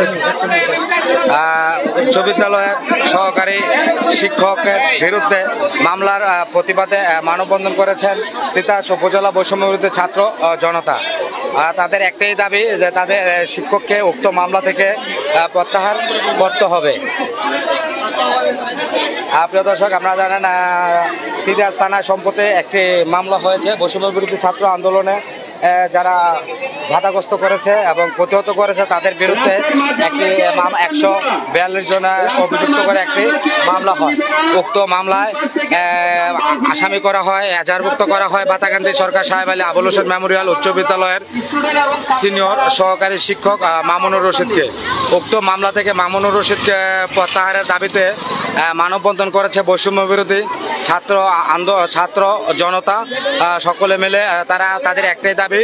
বিদ্যালয়ের সহকারী শিক্ষকের বিরুদ্ধে মামলার প্রতিবাদে মানববন্ধন করেছেন তিতাস উপজেলা বৈষম্য বিরোধী ছাত্র জনতা। তাদের একটাই দাবি যে তাদের শিক্ষককে উক্ত মামলা থেকে প্রত্যাহার করতে হবে। প্রিয় দর্শক আপনারা জানেন তিতাস থানায় সম্প্রতি একটি মামলা হয়েছে বৈষম্য বিরোধী ছাত্র আন্দোলনে যারা বাধাগ্রস্ত করেছে এবং প্রতিহত করেছে তাদের বিরুদ্ধে একটি 142 জনের অভিযুক্ত করে একটি মামলা হয়। উক্ত মামলায় আসামি করা হয়, এজাহারভুক্ত করা হয় বাতাকান্দি সরকার সাহেব আলী আবুল হোসেন মেমোরিয়াল উচ্চ বিদ্যালয়ের সিনিয়র সহকারী শিক্ষক মামুনুর রশিদকে। উক্ত মামলা থেকে মামুনুর রশিদকে প্রত্যাহারের দাবিতে মানববন্ধন করেছে বৈষম্য বিরোধী ছাত্র জনতা। সকলে মিলে তাদের একটাই দাবি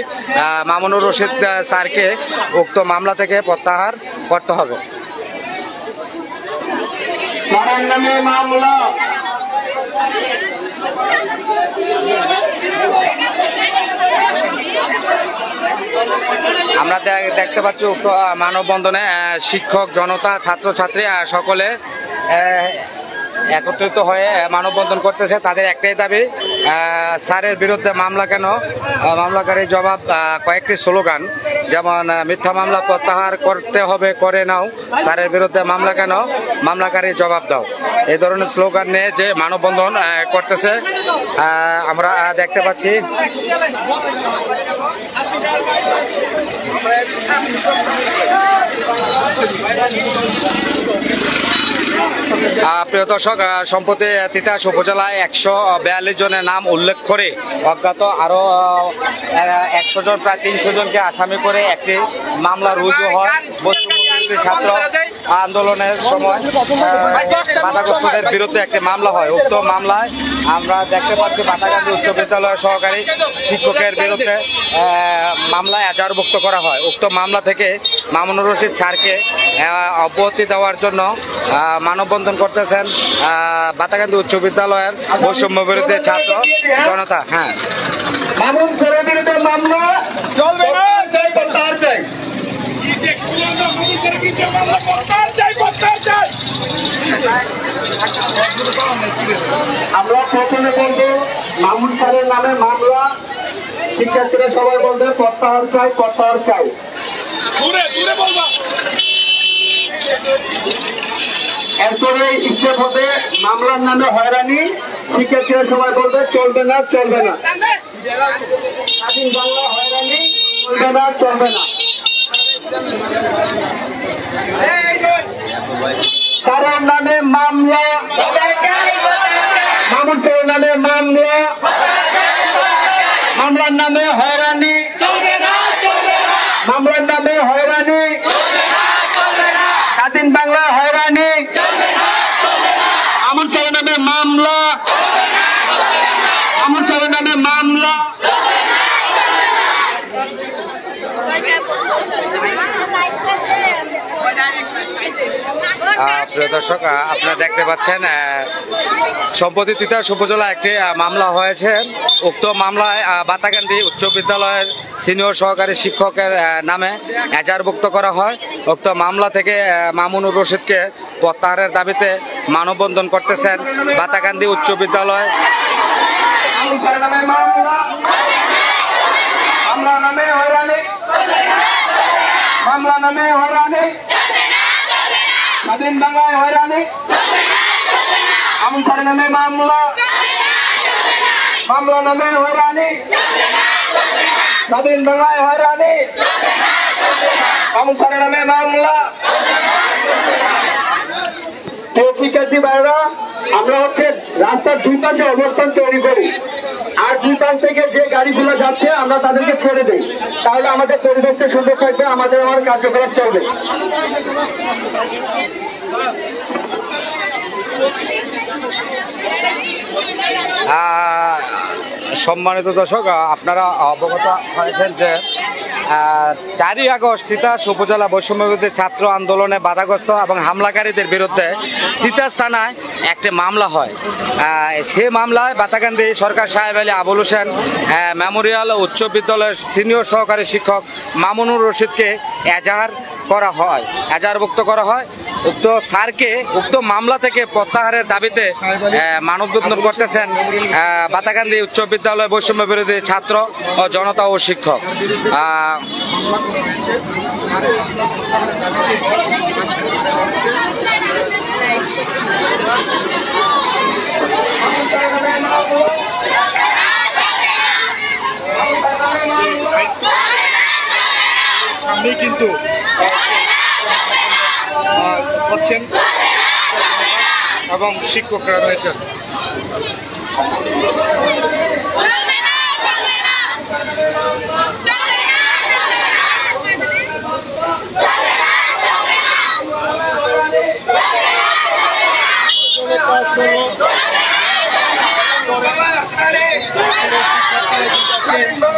মামুনুর রশিদ স্যারকে উক্ত মামলা থেকে প্রত্যাহার করতে হবে। আমরা দেখতে পাচ্ছি উক্ত মানববন্ধনে শিক্ষক জনতা ছাত্রছাত্রী সকলে একত্রিত হয়ে মানববন্ধন করতেছে। তাদের একটাই দাবি স্যারের বিরুদ্ধে মামলা কেন, মামলাকারীর জবাব, কয়েকটি স্লোগান যেমন মিথ্যা মামলা প্রত্যাহার করতে হবে, করে নাও, স্যারের বিরুদ্ধে মামলা কেন, মামলাকারীর জবাব দাও, এই ধরনের স্লোগান নিয়ে যে মানববন্ধন করতেছে আমরা দেখতে পাচ্ছি। প্রিয় দর্শক সম্প্রতি তিতাস উপজেলায় 142 জনের নাম উল্লেখ করে অজ্ঞাত আরো 100 জন, প্রায় 300 জনকে আসামি করে একটি মামলা রুজু হয় বৈষম্যবিরোধী ছাত্র আন্দোলনের সময় বাধাগ্রস্তদের বিরুদ্ধে একটি মামলা হয়। উক্ত মামলায় আমরা দেখতে পাচ্ছি বাতাকান্দি উচ্চ বিদ্যালয়ের সহকারী শিক্ষকের বিরুদ্ধে মামলায় এজাহারভুক্ত করা হয়। উক্ত মামলা থেকে মামুনুর রশিদ স্যারকে অব্যাহতি দেওয়ার জন্য মানববন্ধন করতেছেন বাতাকান্দি উচ্চ বিদ্যালয়ের বৈষম্য বিরোধী ছাত্র জনতা। হ্যাঁ, আমরা প্রথমে বলবো মামুন স্যারের নামে মামলা, শিক্ষার্থীরা সবাই বলবে প্রত্যাহার চাই, প্রত্যাহার চাই। এরপরে স্টেপ হবে মামলার নামে হয়রানি, শিক্ষার্থীরা সবাই বলবে চলবে না, চলবে না। স্বাধীন বাংলা হয়রানি চলবে না, চলবে না। হয়রানি, স্বাধীন বাংলায় হয়রানি, আমন সাহের নামে মামলা, আমন সাহের নামে মামলা। প্রিয় দর্শক, আপনারা দেখতে পাচ্ছেন সম্প্রতি তিতাস উপজেলা একটি মামলা হয়েছে। উক্ত মামলায় বাতাকান্দি উচ্চ বিদ্যালয়ের সিনিয়র সহকারী শিক্ষকের নামে এজাহারভুক্ত করা হয়। উক্ত মামলা থেকে মামুনুর রশিদকে প্রত্যাহারের দাবিতে মানববন্ধন করতেছেন বাতাকান্দি উচ্চ বিদ্যালয়। মামলা নামে হয়রানি, মামলা নামে হয়রানি, স্বাধীন বাংলায় হয়রানি, আমন সাহের নামে মামলা, মামলা নামে হয়রানি, স্বাধীন বাংলায় হয়রানি, আমন সাহের নামে মামলা। শিক্ষার্থী ভাইরা, আমরা হচ্ছে রাস্তার দুই পাশে অবস্থান তৈরি করি, আর দুই পাশ থেকে যে গাড়িগুলো যাচ্ছে আমরা তাদেরকে ছেড়ে দিই, তাহলে আমাদের পরিবেশটা সুন্দর থাকবে, আমাদের আমার কার্যকলাপ চলবে। সম্মানিত দর্শক, আপনারা অবগত হয়েছেন যে 4ই আগস্ট তিতাস উপজেলা বৈষম্যবিরোধী ছাত্র আন্দোলনে বাধাগ্রস্ত এবং হামলাকারীদের বিরুদ্ধে তিতাস থানায় একটি মামলা হয়। সে মামলায় বাতাকান্দি সরকার সাহেব আলী আবুল হোসেন মেমোরিয়াল উচ্চ বিদ্যালয়ের সিনিয়র সহকারী শিক্ষক মামুনুর রশিদকে এজাহারভুক্ত করা হয়। উক্ত স্যারকে উক্ত মামলা থেকে প্রত্যাহারের দাবিতে মানববন্ধন করতেছেন বাতাকান্দি উচ্চ বিদ্যালয় বৈষম্য বিরোধী ছাত্র ও জনতা ও শিক্ষক। সামনেই কিন্তু করছেন এবং শিক্ষকরা রয়েছেন।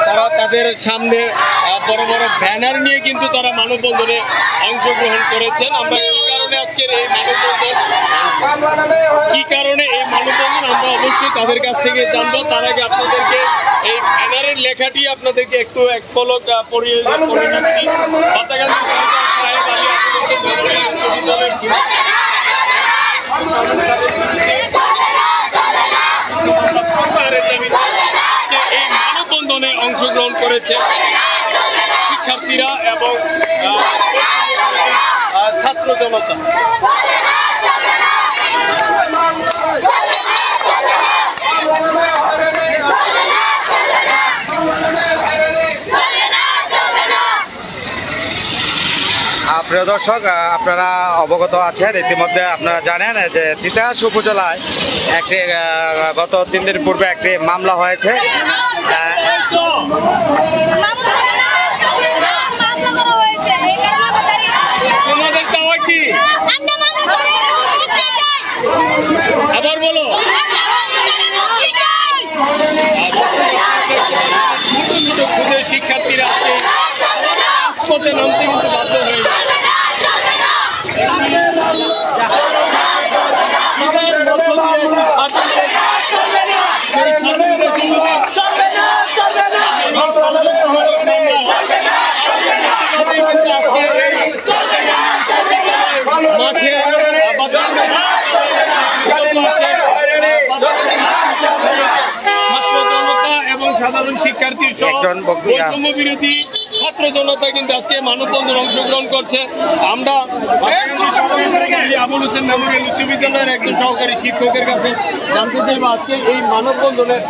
তারা তাদের সামনে বড় বড় ব্যানার নিয়ে কিন্তু তারা মানববন্ধনে অংশগ্রহণ করেছেন। আমরা কি কারণে আজকের এই মানববন্ধন, আমরা অবশ্যই তাদের কাছ থেকে জানবো। তার আগে আপনাদেরকে এই ব্যানারের লেখাটি আপনাদেরকে একটু এক পলক পড়িয়ে নিচ্ছি। বাতাকান্দি সাহেব আলী এই মানববন্ধনে অংশগ্রহণ করেছে শিক্ষার্থীরা এবং ছাত্র জনতা। প্রিয় দর্শক, আপনারা অবগত আছেন, ইতিমধ্যে আপনারা জানেন যে তিতাস উপজেলায় একটি গত 3 দিন পূর্বে একটি মামলা হয়েছে। তোমাদের চাওয়া কি? আবার বলো। শিক্ষার্থীরা রাজপথে নামতে কিন্তু বাধ্য হয়ে যায়। মাঠে ছাত্র জনতা এবং সাধারণ শিক্ষার্থীর সহ বৈষম্য বিরোধী ছাত্র জনতা কিন্তু আজকে মানববন্ধনে অংশগ্রহণ করছে। আমরা আবুল হোসেন মেমোরিয়াল উচ্চ বিদ্যালয়ের একজন সহকারী শিক্ষকের কাছে জানতে চাইব আজকে এই মানববন্ধনের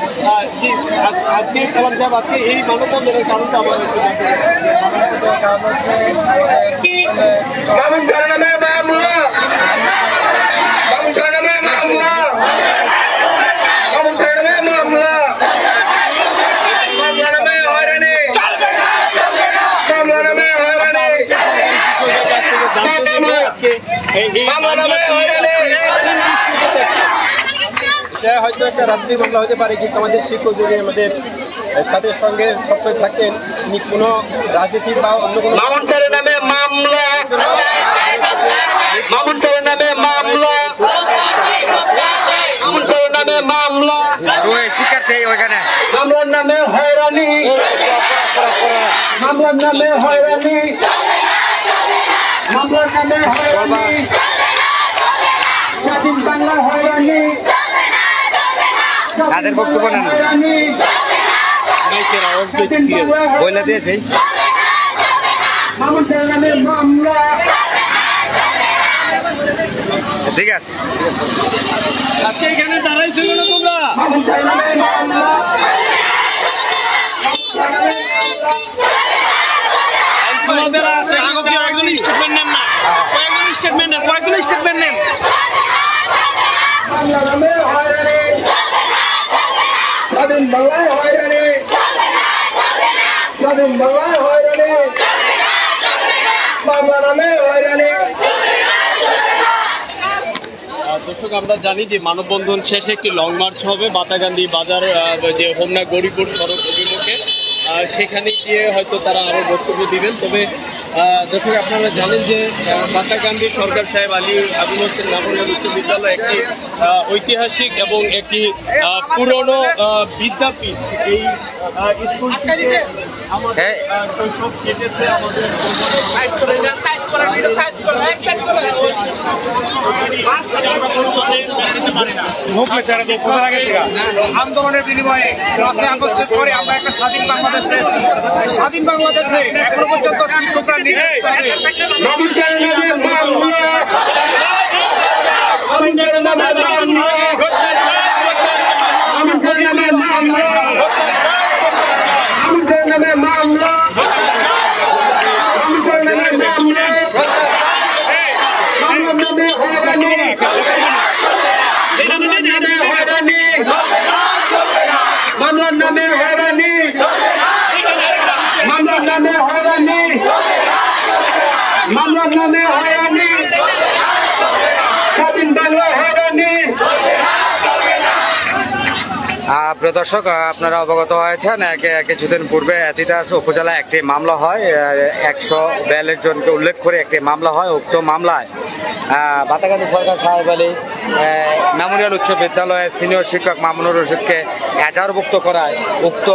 আজকে এই মানববন্ধনের কারণটা আমার একটু হয়তো একটা রাজনীতি মামলা হতে পারে, কিন্তু আমাদের শিক্ষক যদি আমাদের সাথে সঙ্গে সবসময় থাকতেন, তিনি কোনো রাজনীতি বা অন্য কোনো মামুন স্যারের নামে মামলা, মামুন স্যারের নামে মামলা, মামুন স্যারের নামে মামলা, ওই শিক্ষার্থী ওইখানে মামলার নামে হয়রানি, মামলার নামে হয়রানি, মামলার নামে হয়রানি, স্বাধীন বাংলা হয়রানি, তাদের বক্তব্য নেন হয়রানি, মাইকের আওয়াজ স্বাধীন বাংলা বইলে দিয়েছি। মামুন স্যারের নামে মামলা। ঠিক আছে, আজকে এখানে দাঁড়াইছো কেন তোমরা? মামুন স্যারের নামে মামলা। তোমাদের আছে কয়েকজন স্টেটমেন্ট নেন না, কয়েকজন স্টেটমেন্ট নেন, কয়েকজন স্টেটমেন্ট নেন। বাংলা নামে হয়রানি, স্বাধীন বাংলায় হয়রানি, স্বাধীন বাংলায় হয়রানি, বাংলা নামে হয়রানি। দর্শক, আমরা জানি যে মানববন্ধন শেষে একটি লং মার্চ হবে বাতাগান্দি বাজার, যে হোমনা গৌরীপুর সড়ক অভিমুখে। সেখানে গিয়ে হয়তো তারা আরও বক্তব্য দিবেন। তবে দর্শক, আপনারা জানেন যে বাতাগান্দি সরকার সাহেব আলী আবুল হোসেন মেমোরিয়াল উচ্চ বিদ্যালয় একটি ঐতিহাসিক এবং একটি পুরনো বিদ্যাপীঠ। এই স্কুল থেকে আমাদের শৈশব কেটেছে, আমাদের আন্দোলনের বিনিময়ে 5 আগস্টের পরে আমরা একটা স্বাধীন বাংলাদেশে এখনো পর্যন্ত শিক্ষকরা মামুন স্যারের নামে মামলা, মামুন স্যারের নামে মামলা, মামুন স্যারের নামে মামলা, মামুন স্যারের নামে মামলা, মামুন স্যারের নামে মামলা, মামলার নামে হয়রানি, মামলার নামে হয়রানি, মামলার নামে হয়রানি, মামলার নামে হয়রানি, মামলার নামে হয়রানি, স্বাধীন বাংলা হয়রানি। প্রিয় দর্শক, আপনারা অবগত হয়েছেন কিছুদিন পূর্বে তিতাস উপজেলায় একটি মামলা হয়, 142 জনকে উল্লেখ করে একটি মামলা হয়। উক্ত মামলায় বাতাগান্দি সরকার সাহেব আলী মেমোরিয়াল উচ্চ বিদ্যালয়ের সিনিয়র শিক্ষক মামুনুর রশিদকে এজাহারভুক্ত করায় উক্ত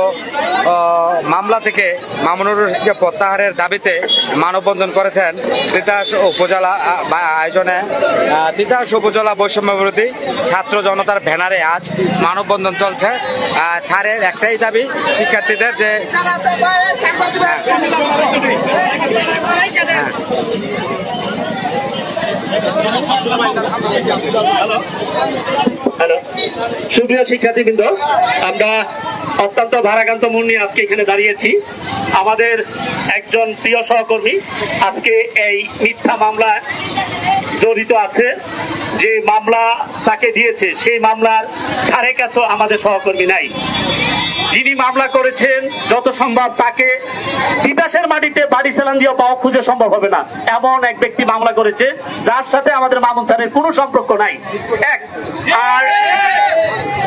মামলা থেকে মামুনুর রশিদকে প্রত্যাহারের দাবিতে মানববন্ধন করেছেন তিতাস উপজেলা আয়োজনে তিতাস উপজেলা বৈষম্য বিরোধী ছাত্র জনতার ব্যানারে আজ মানববন্ধন চলছে। ছাড়ের একটাই দাবি শিক্ষার্থীদের যে হ্যালো, সুপ্রিয় শিক্ষার্থীবৃন্দ, আমরা অত্যন্ত ভারাক্রান্ত মন নিয়ে আজকে এখানে দাঁড়িয়েছি। আমাদের একজন প্রিয় সহকর্মী আজকে এই মিথ্যা মামলায় জড়িত আছে। যে মামলা তাকে দিয়েছে সেই মামলার ধারে কাছেও আমাদের সহকর্মী নাই। যিনি মামলা করেছেন যত সম্ভব তাকে তিতাসের মাটিতে বাড়ি চালান দিয়ে পাওয়া খুঁজে সম্ভব হবে না, এমন এক ব্যক্তি মামলা করেছে যার সাথে আমাদের মামুন স্যারের কোনো সম্পর্ক নাই। আর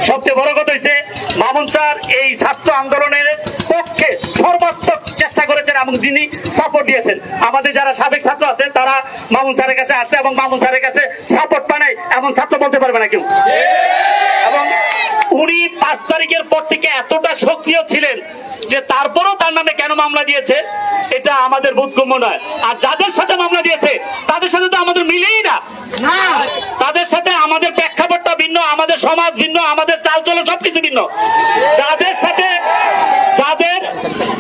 সবচেয়ে বড় কথা হচ্ছে মামুন স্যার এই ছাত্র আন্দোলনের পক্ষে সর্বাত্মক চেষ্টা করেছেন এবং যিনি সাপোর্ট দিয়েছেন। আমাদের যারা সাবেক ছাত্র আছেন তারা মামুন স্যারের কাছে আসছে এবং মামুন স্যারের কাছে সাপোর্ট পায় নাই এমন ছাত্র বলতে পারবে না কেউ। এবং উনি 5 তারিখের পর থেকে এতটা সক্রিয় ছিলেন যে তারপরও তার নামে কেন মামলা দিয়েছে এটা আমাদের বোধগম্য নয়। আর যাদের সাথে মামলা দিয়েছে তাদের সাথে তো আমাদের মিলেই না, তাদের সাথে আমাদের প্রেক্ষাপটটা ভিন্ন, আমাদের সমাজ ভিন্ন, আমাদের চালচলন সবকিছু ভিন্ন। যাদের সাথে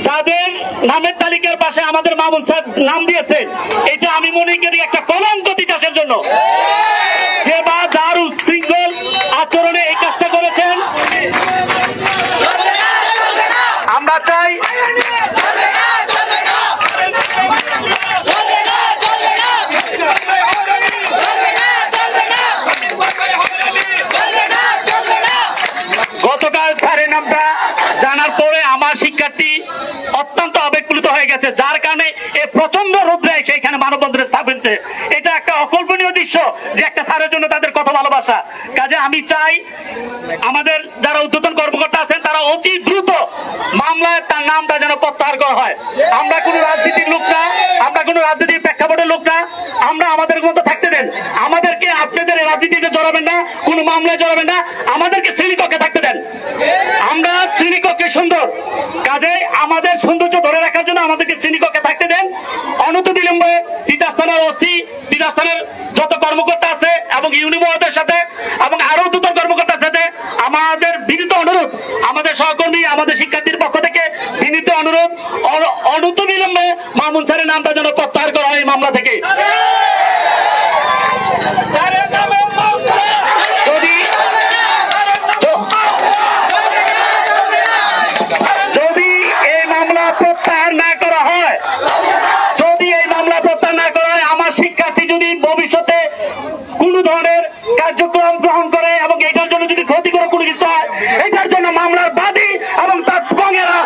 যাদের নামের তালিকার পাশে আমাদের মামুন স্যার নাম দিয়েছে, এটা আমি মনে করি একটা কলঙ্ক তিতাসের জন্য। যে বা যার উচ্ছৃঙ্খল আচরণে এই কাজটা করেছেন, আমরা চাই গতকাল স্যারের নামটা জানার পরে আমার শিক্ষার্থী অত্যন্ত আবেগপ্লুত হয়ে গেছে, যার কারণে এই প্রচন্ড রোদ্রে এসে এখানে মানববন্ধনে স্থাপন হচ্ছে। এটা একটা অকল্পনীয় দৃশ্য যে একটা স্যারের জন্য তাদের কত ভালোবাসা। ভালোবাসা। কাজে আমি চাই আমাদের যারা ঊর্ধ্বতন কর্মকর্তা আছেন তারা অতি দ্রুত মামলায় তার নামটা যেন প্রত্যাহার করা হয়। আমরা কোনো রাজনীতির লোক না, আমরা কোনো রাজনীতির প্রেক্ষাপটের লোক না, আমরা আমাদের মতো থাকতে দেন। আমাদেরকে আপনাদের রাজনীতিতে জড়াবেন না, কোনো মামলায় জড়াবেন না, আমাদেরকে শ্রেণীকক্ষে থাকতে দেন। আমরা শ্রেণীকক্ষে সুন্দর, কাজে আমাদের সৌন্দর্য ধরে রাখার জন্য আমাদেরকে শ্রেণীকক্ষে থাকতে দেন। অনতিবিলম্বে তিতাস থানার ওসি, তিতাস থানার যত কর্মকর্তা আছে এবং ইউনিমোদের সাথে এবং আরো দুটো কর্মকর্তার সাথে আমাদের বিনীত অনুরোধ, আমাদের সহকর্মী আমাদের শিক্ষার্থীর পক্ষ থেকে বিনীত অনুরোধ, অনতিবিলম্বে মামুন স্যারের নামটা যেন প্রত্যাহার করা হয় এই মামলা থেকে। যদি এই মামলা প্রত্যাহার না করা হয়, যদি এই মামলা প্রত্যাহার না করা হয়, আমার শিক্ষার্থী যদি ভবিষ্যতে কোন ধরনের কার্যক্রম গ্রহণ করে এবং এটার জন্য যদি ক্ষতিকর কোনো কিছু হয়, এটার জন্য মামলার বাদী এবং তার বঙ্গেরা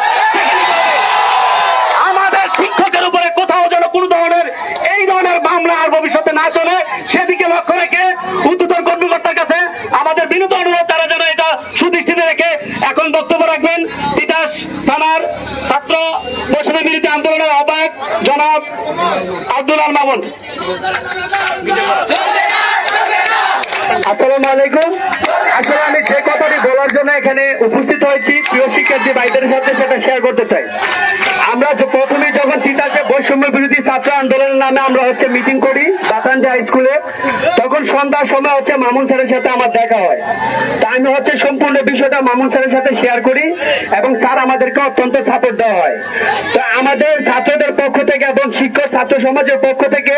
আমাদের শিক্ষকের উপরে কোথাও যেন কোন ধরনের এই ধরনের মামলা আর ভবিষ্যতে না চলে সেদিকে লক্ষ্য রেখে ঊর্ধ্বতন কর্মকর্তার কাছে আমাদের বিনীত অনুরোধ, তারা যেন এটা সুদৃষ্টিতে রেখে এখন বক্তব্য রাখবেন তিতাস থানার ছাত্র বৈষম্য বিরোধী আন্দোলনের আহ্বায়ক জনাব আব্দুল আল মামুন। আসসালামু আলাইকুম। আসলে আমি যে কথাটি বলার জন্য এখানে উপস্থিত হয়েছি প্রিয় শিক্ষার্থী ভাইদের সাথে সেটা শেয়ার করতে চাই। আমরা প্রথমে যখন তিতাসে বৈষম্য বিরোধী ছাত্র আন্দোলনের নামে আমরা মিটিং করি বাতানজা হাই স্কুলে, তখন সন্ধ্যার সময় মামুন স্যারের সাথে আমার দেখা হয়। তা আমি সম্পূর্ণ বিষয়টা মামুন স্যারের সাথে শেয়ার করি এবং স্যার আমাদেরকে অত্যন্ত সাপোর্ট দেওয়া হয়। তো আমাদের ছাত্রদের পক্ষ থেকে এবং শিক্ষক ছাত্র সমাজের পক্ষ থেকে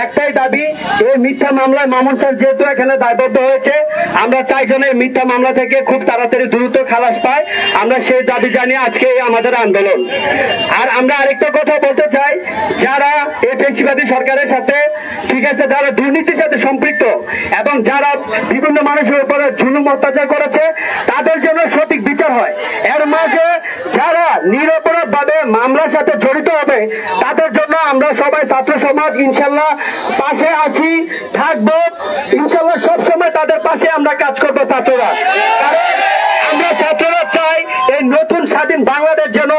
একটাই দাবি, এই মিথ্যা মামলায় মামুন স্যার যেহেতু এখানে দায়বদ্ধ হয়েছে, আমরা চাই যেন এই মিথ্যা মামলা থেকে খুব তাড়াতাড়ি দ্রুত খালাস পায়। আমরা সেই দাবি জানিয়ে আজকে আমাদের আন্দোলন। আর আমরা আরেকটা কথা বলতে চাই, যারা এই পেশিবাদী সরকারের সাথে ঠিক আছে, যারা দুর্নীতির সাথে সম্পৃক্ত এবং যারা বিভিন্ন মানুষের উপরে জুলুম অত্যাচার করেছে, তাদের জন্য সঠিক বিচার হয়। এর মাঝে যারা নিরপরাধ ভাবে মামলার সাথে জড়িত হবে, তাদের জন্য আমরা সবাই ছাত্র সমাজ ইনশাল্লাহ পাশে আছি, থাকবো ইনশাল্লাহ, সবসময় তাদের পাশে আমরা কাজ করবো ছাত্ররা। আমরা ছাত্ররা চাই এই নতুন স্বাধীন বাংলাদেশ যেন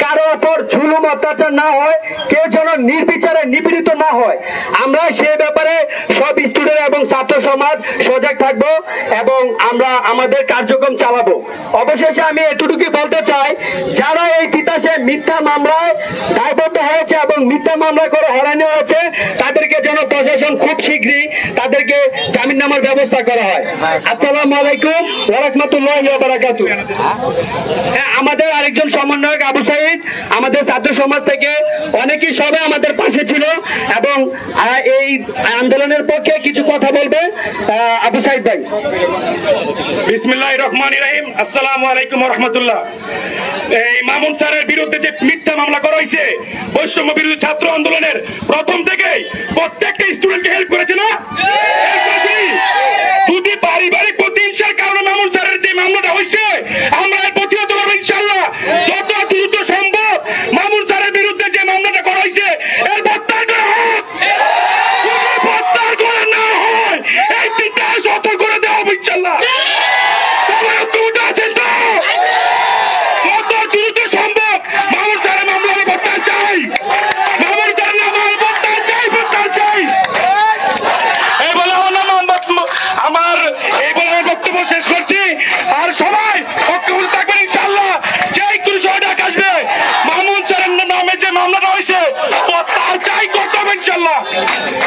কারো ওপর জুলুম অত্যাচার না হয়, কেউ যেন নির্বিচারে নিপীড়িত না হয়। আমরা সেই ব্যাপারে সব স্টুডেন্ট এবং ছাত্র সমাজ সজাগ থাকবো এবং আমরা আমাদের কার্যক্রম চালাবো। অবশেষে আমি এতটুকু বলতে চাই, যারা এই তিতাসে মিথ্যা মামলায় দায়বদ্ধ হয়েছে এবং মিথ্যা মামলা করে হয়রানি হয়েছে, তাদেরকে যেন প্রশাসন খুব শীঘ্রই তাদেরকে জামিন নামার ব্যবস্থা করা হয়। আসসালামু আলাইকুম ওয়া রাহমাতুল্লাহি ওয়া বারাকাতুহু। আমাদের আরেকজন সমন্বয়ক আবু সাইদ আমাদের ছাত্র সমাজ থেকে, অনেকেই সবাই আমাদের পাশে ছিল এবং এই আন্দোলনের পক্ষে কিছু কথা বলবে আবু সাইদ ভাই। বিসমিল্লাহির রহমানির রহিম। আসসালামু আলাইকুম ওয়া রাহমাতুল্লাহ। এই মামুন স্যারের বিরুদ্ধে যে মিথ্যা মামলা করা হয়েছে, বৈষম্য বিরোধী ছাত্র আন্দোলনের প্রথম থেকে প্রত্যেকটা স্টুডেন্টকে হেল্প করেছে না? যদি পারিবারিক প্রতিহিংসার কারণে মামুন স্যারের যে মামলাটা হয়েছে, আমরা এর প্রতিহত করবো ইনশাআল্লাহ। যত দ্রুত সম্ভব মামুন স্যারের বিরুদ্ধে যে মামলাটা করা হয়েছে এর প্রত্যাহার করা হোক। যদি প্রত্যাহার করা না হয়, এই তিতাস অচল করে দেওয়া হবে ইনশাআল্লাহ। সবাই ঐক্যবদ্ধ আছেন তো? যত দ্রুত সম্ভব মামুন স্যারের মামলা আমি প্রত্যাহার চাই। মামুন স্যার না প্রত্যাহার চাই, প্রত্যাহার চাই। এই বলে আমার বক্তব্য শেষ করছি। আর সবাই ঐক্যবদ্ধ থাকবেন ইনশাআল্লাহ। যে কোনো সময় ডাক আসবে, মামুন স্যারের নামে যে মামলাটা হয়েছে প্রত্যাহার চাই, করতে হবে ইনশাআল্লাহ।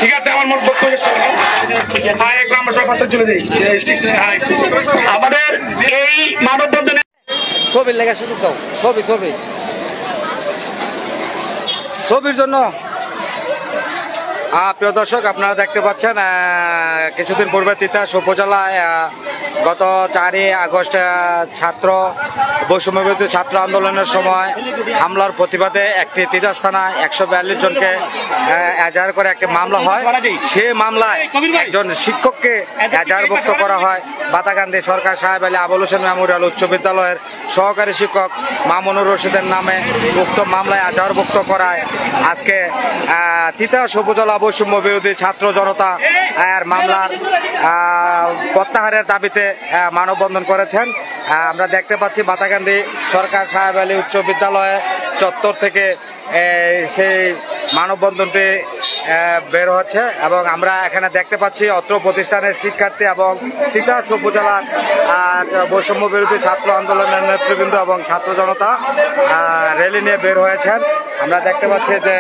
ঠিক আছে, আমার মোট বক্তব্য শেষ করলাম। আমরা সব কথা চলে যাই। আমাদের এই মানববন্ধনে ছবির লেখা সুযোগ দাও, ছবির জন্য। প্রিয় দর্শক, আপনারা দেখতে পাচ্ছেন কিছুদিন পূর্বে তিতাস উপজেলায় গত 4ই আগস্ট ছাত্র বৈষম্যবিরোধী ছাত্র আন্দোলনের সময় হামলার প্রতিবাদে একটি তিতাস থানায় 142 জনকে এজাহার করে একটি মামলা হয়। সেই মামলায় একজন শিক্ষককে এজাহারভুক্ত করা হয়। বাতাকান্দি সরকার সাহেব আলী আবুল হোসেন মেমোরিয়াল উচ্চ বিদ্যালয়ের সহকারী শিক্ষক মামুনুর রশিদের নামে উক্ত মামলায় এজাহারভুক্ত করায় আজকে তিতাস উপজেলা বৈষম্য বিরোধী ছাত্র জনতা এর মামলার প্রত্যাহারের দাবিতে মানববন্ধন করেছেন। আমরা দেখতে পাচ্ছি বাতাকান্দি সরকার সাহেব আলী উচ্চ বিদ্যালয়ে চত্বর থেকে সেই মানববন্ধনটি বের হচ্ছে এবং আমরা এখানে দেখতে পাচ্ছি অত্র প্রতিষ্ঠানের শিক্ষার্থী এবং তিতাস উপজেলার বৈষম্য বিরোধী ছাত্র আন্দোলনের নেতৃবৃন্দ এবং ছাত্র জনতা র্যালি নিয়ে বের হয়েছেন। আমরা দেখতে পাচ্ছি যে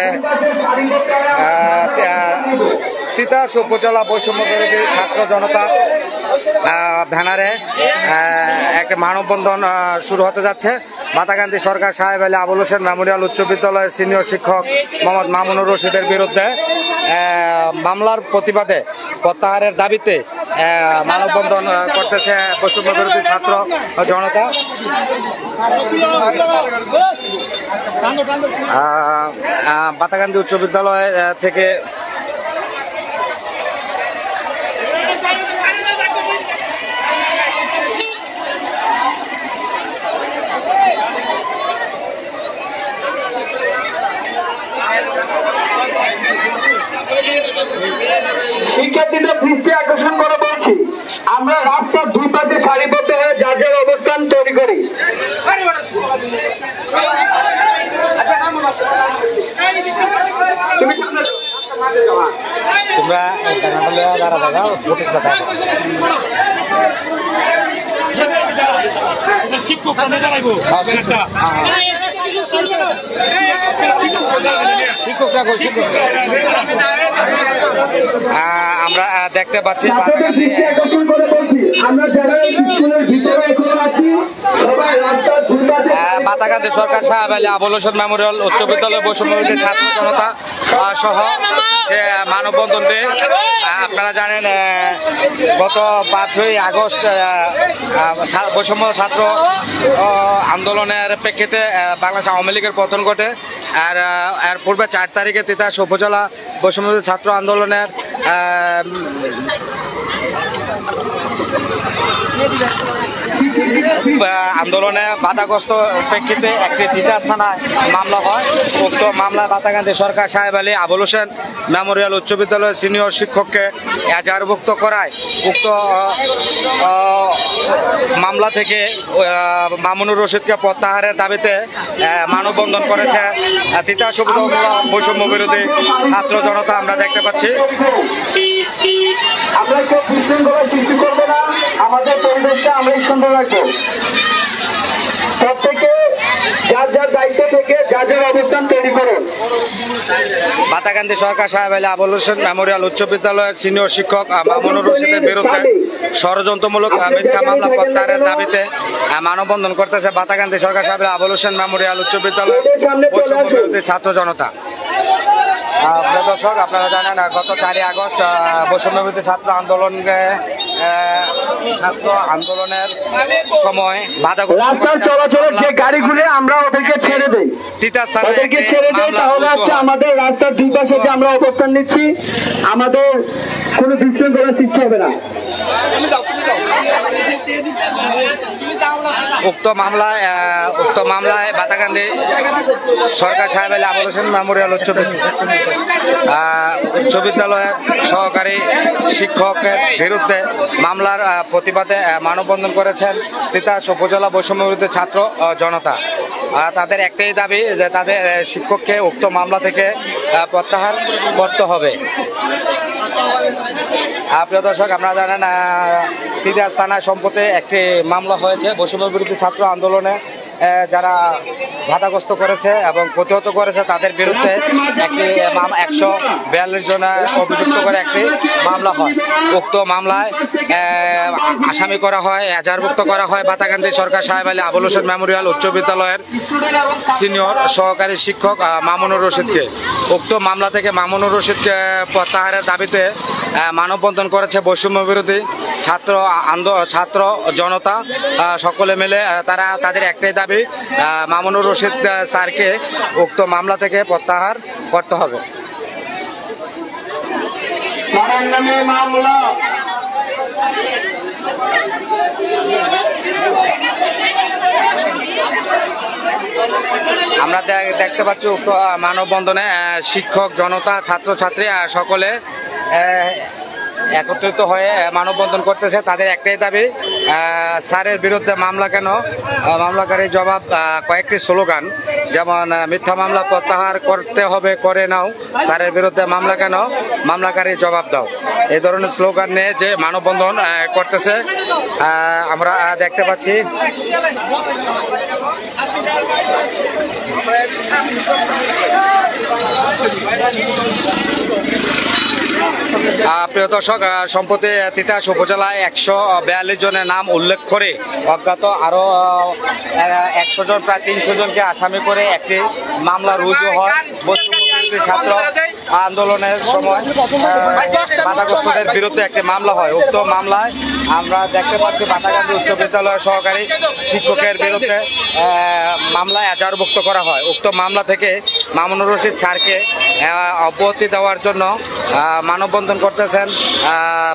তিতাস উপজেলা বৈষম্য বিরোধী ছাত্র জনতা ব্যানারে একটা মানববন্ধন শুরু হতে যাচ্ছে। বাতাকান্দি সরকার সাহেব আলী আবুল হোসেন মেমোরিয়াল উচ্চ বিদ্যালয়ের সিনিয়র শিক্ষক মোহাম্মদ মামুনুর রশিদের বিরুদ্ধে মামলার প্রতিবাদে প্রত্যাহারের দাবিতে মানববন্ধন করতেছে বৈষম্য বিরোধী ছাত্র জনতা। বাতাকান্দি উচ্চ বিদ্যালয় থেকে শিক্ষার্থীদের দৃষ্টি আকর্ষণ করে বলছি, আমরা রাস্তার দুই পাশে সারিবদ্ধ হয়ে যার যার অবস্থান তৈরি করি। তোমরা আমরা দেখতে পাচ্ছি বাতাকান্দি সরকার সাহেব আলী আবুল হোসেন মেমোরিয়াল উচ্চ বিদ্যালয় বৈষম্য বিরোধী ছাত্র জনতা সহ যে মানববন্ধনটি আপনারা জানেন গত 5ই আগস্ট বৈষম্য ছাত্র আন্দোলনের প্রেক্ষিতে বাংলাদেশ আওয়ামী লীগের পতন ঘটে। আর এর পূর্বে 4 তারিখে তিতাস উপজেলা বৈষম্য বিরোধী ছাত্র আন্দোলনের আন্দোলনে বাধাগ্রস্ত প্রেক্ষিতে একটি তিতাস থানায় মামলা হয়। উক্ত মামলায় বাতাকান্দি সরকার সাহেব আলী আবুল হোসেন মেমোরিয়াল উচ্চ বিদ্যালয়ের সিনিয়র শিক্ষককে এজাহারভুক্ত করায় উক্ত মামলা থেকে মামুনুর রশিদকে প্রত্যাহারের দাবিতে মানববন্ধন করেছে তিতাস উপজেলা বৈষম্য বিরোধী ছাত্র জনতা। আমরা দেখতে পাচ্ছি আমরা কেউ বিশৃঙ্খলা সৃষ্টি করবো না, আমাদের পরিবেশটা আমরাই সুন্দর রাখবো। প্রত্যেকে যার যার দায়িত্ব থেকে যার যার অবস্থান তৈরি করুন। বাতাকান্দি সরকার সাহেব আলী আবুল হোসেন মেমোরিয়াল উচ্চ বিদ্যালয়ের সিনিয়র শিক্ষক মামুনুর রশিদের বিরুদ্ধে ষড়যন্ত্রমূলক মিথ্যা মামলা প্রত্যাহারের দাবিতে মানববন্ধন করতেছে বাতাকান্দি সরকার সাহেব আবুল হোসেন মেমোরিয়াল উচ্চ বিদ্যালয়ের বৈষম্য বিরোধী ছাত্র জনতা। দর্শক আপনারা জানেন গত 4ই আগস্ট বৈষম্য বিরোধী ছাত্র আন্দোলনের সময় রাস্তার চলাচলের যে গাড়িগুলো আমরা ওদেরকে ছেড়ে দেই, ওদেরকে ছেড়ে দেই, তাহলে হচ্ছে আমাদের রাস্তার দুই পাশে যে আমরা অবস্থান নিচ্ছি আমাদের কোনো বিশৃঙ্খলা সৃষ্টি হবে না। উক্ত মামলায় বাতাকান্দি সরকার সাহেব আলী আবুল হোসেন মেমোরিয়াল উচ্চ বিদ্যালয়ের সহকারী শিক্ষকের বিরুদ্ধে মামলার প্রতিবাদে মানববন্ধন করেছেন তিতাস উপজেলা বৈষম্য বিরোধী ছাত্র জনতা। তাদের একটাই দাবি যে তাদের শিক্ষককে উক্ত মামলা থেকে প্রত্যাহার করতে হবে। প্রিয় দর্শক আপনারা জানেন তিতাস থানায় সম্প্রতি একটি মামলা হয়েছে বৈষম্য বিরোধী ছাত্র আন্দোলনে যারা বাধাগ্রস্ত করেছে এবং প্রতিহত করেছে তাদের বিরুদ্ধে একটি 142 জনের অভিযুক্ত করে একটি মামলা হয়। উক্ত মামলায় আসামি করা হয়, এজাহারভুক্ত করা হয় বাতাকান্দি সরকার সাহেব আলী আবুল হোসেন মেমোরিয়াল উচ্চ বিদ্যালয়ের সিনিয়র সহকারী শিক্ষক মামুনুর রশিদকে। উক্ত মামলা থেকে মামুনুর রশিদকে প্রত্যাহারের দাবিতে মানববন্ধন করেছে বৈষম্য বিরোধী ছাত্র জনতা সকলে মিলে। তারা তাদের একটাই দাবি, মামুনুর রশিদ স্যারকে উক্ত মামলা থেকে প্রত্যাহার করতে হবে। আমরা দেখতে পাচ্ছি উক্ত মানববন্ধনে শিক্ষক জনতা ছাত্রছাত্রী সকলে একত্রিত হয়ে মানববন্ধন করতেছে। তাদের একটাই দাবি, স্যারের বিরুদ্ধে মামলা কেন, মামলাকারী জবাব, কয়েকটি স্লোগান, যেমন মিথ্যা মামলা প্রত্যাহার করতে হবে, করে নাও, স্যারের বিরুদ্ধে মামলা কেন, মামলাকারী জবাব দাও, এই ধরনের স্লোগান নিয়ে যে মানববন্ধন করতেছে আমরা দেখতে পাচ্ছি। প্রিয় দর্শক, সম্প্রতি তিতাস উপজেলায় 142 জনের নাম উল্লেখ করে অজ্ঞাত আরো 100 জন, প্রায় 300 জনকে আসামি করে একটি মামলা রুজু হয়। ছাত্র আন্দোলনের সময় বাধাগ্রস্তদের বিরুদ্ধে একটি মামলা হয়। উক্ত মামলায় আমরা দেখতে পাচ্ছি বাতাগান্ধী উচ্চ বিদ্যালয়ের সহকারী শিক্ষকের বিরুদ্ধে মামলায় এজাহারভুক্ত করা হয়। উক্ত মামলা থেকে মামুনুর রশিদ স্যারকে অব্যাহতি দেওয়ার জন্য মানববন্ধন করতেছেন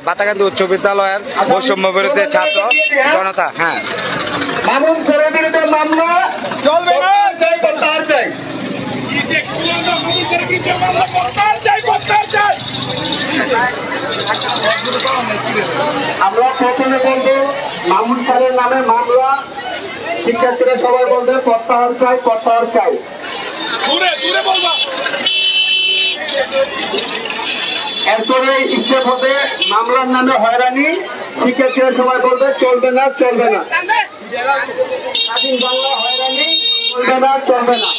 বাতাগান্ধী উচ্চ বিদ্যালয়ের বৈষম্য বিরোধী ছাত্র জনতা। হ্যাঁ, মামুন স্যারের বিরুদ্ধে মামলা চলবে না, আমরা প্রথমে বলবো মামুন স্যারের নামে মামলা, শিক্ষার্থীরা সবাই বলবে প্রত্যাহার চাই, প্রত্যাহার চাই। এরপরে স্টেপ হবে মামলার নামে হয়রানি, শিক্ষার্থীরা সবাই বলবে চলবে না, চলবে না। স্বাধীন বাংলা হয়রানি চলবে না, চলবে না।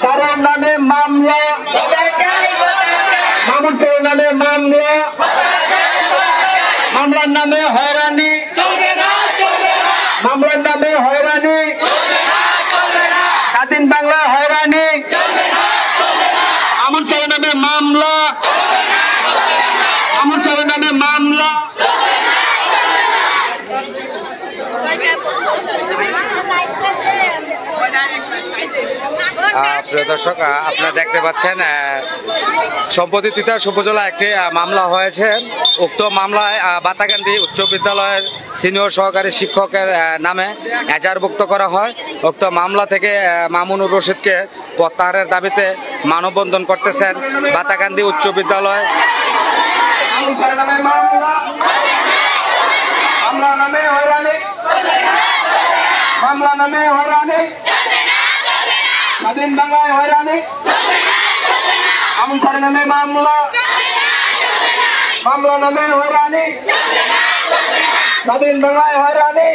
কারোর নামে মামলা, মামুন স্যারের নামে মামলা, মামলার নামে হয়রানি, মামলার নামে হয়রানি, স্বাধীন বাংলা হয়রানি, মামুন স্যারের নামে মামলা, মামুন স্যারের নামে মামলা। প্রিয় দর্শক, আপনারা দেখতে পাচ্ছেন সম্প্রতি তিতাস উপজেলা একটি মামলা হয়েছে। উক্ত মামলায় বাতাগান্ধী উচ্চ বিদ্যালয়ের সিনিয়র সহকারী শিক্ষকের নামে এজাহারভুক্ত করা হয়। উক্ত মামলা থেকে মামুনুর রশিদকে প্রত্যাহারের দাবিতে মানববন্ধন করতেছেন বাতাগান্ধী উচ্চ বিদ্যালয়। মামলা নামে হয়রানি, মামলা নামে হয়রানি, স্বাধীন বাংলায় হয়রানি, মামুন স্যারের নামে মামলা, মামলা নামে হয়রানি, স্বাধীন বাংলায় হয়রানি,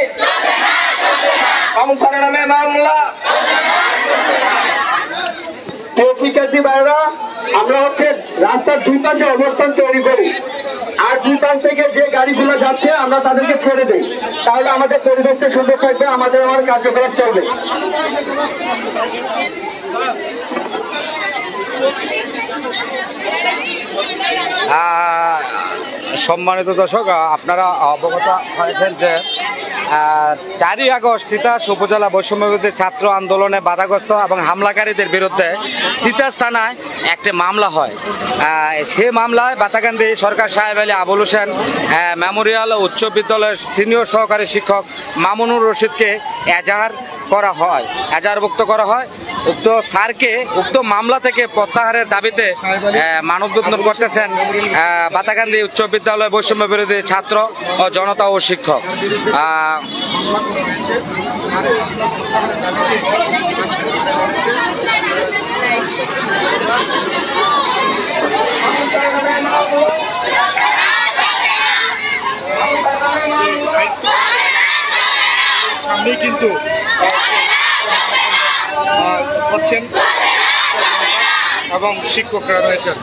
মামুন স্যারের নামে মামলা। শিক্ষার্থী ভাইরা, আমরা হচ্ছে রাস্তার দুই পাশে অবস্থান তৈরি করি, আর দুই পাশ থেকে যে গাড়িগুলো যাচ্ছে আমরা তাদেরকে ছেড়ে দিই, তাহলে আমাদের পরিবেশটা সুন্দর থাকবে, আমাদের আমার কার্যকলাপ চলবে। সম্মানিত দর্শক, আপনারা অবগত হয়েছেন যে 4ই আগস্ট তিতাস উপজেলা বৈষম্য বিরোধী ছাত্র আন্দোলনে বাধাগ্রস্ত এবং হামলাকারীদের বিরুদ্ধে তিতাস থানায় একটি মামলা হয়। সে মামলায় বাতাগান্ধী সরকার সাহেব আলী আবুল হোসেন মেমোরিয়াল উচ্চ বিদ্যালয়ের সিনিয়র সহকারী শিক্ষক মামুনুর রশিদকে এজাহারভুক্ত করা হয়। উক্ত স্যারকে উক্ত মামলা থেকে প্রত্যাহারের দাবিতে মানববন্ধন করতেছেন বাতাগান্ধী উচ্চ বিদ্যালয় বৈষম্য বিরোধী ছাত্র ও জনতা ও শিক্ষক। সামনেই কিন্তু করছেন এবং শিক্ষকরা রয়েছেন।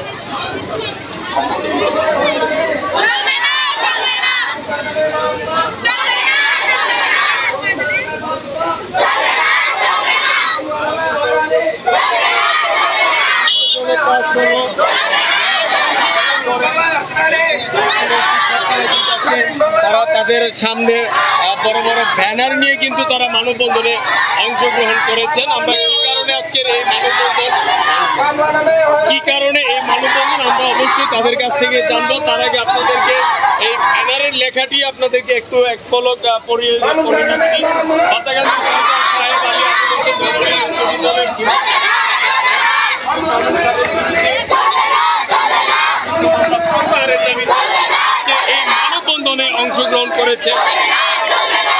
তারা তাদের সামনে বড় বড় ব্যানার নিয়ে কিন্তু তারা মানববন্ধনে অংশগ্রহণ করেছেন। আমরা কি কারণে এই মানববন্ধন আমরা অবশ্যই তাদের কাছ থেকে জানবো। তার আগে আপনাদেরকে এই ব্যানারের লেখাটি আপনাদেরকে একটু এক পলক পড়িয়ে নিচ্ছি। বাতাগান্ধী সাহেব আলী এই মানববন্ধনে অংশগ্রহণ করেছে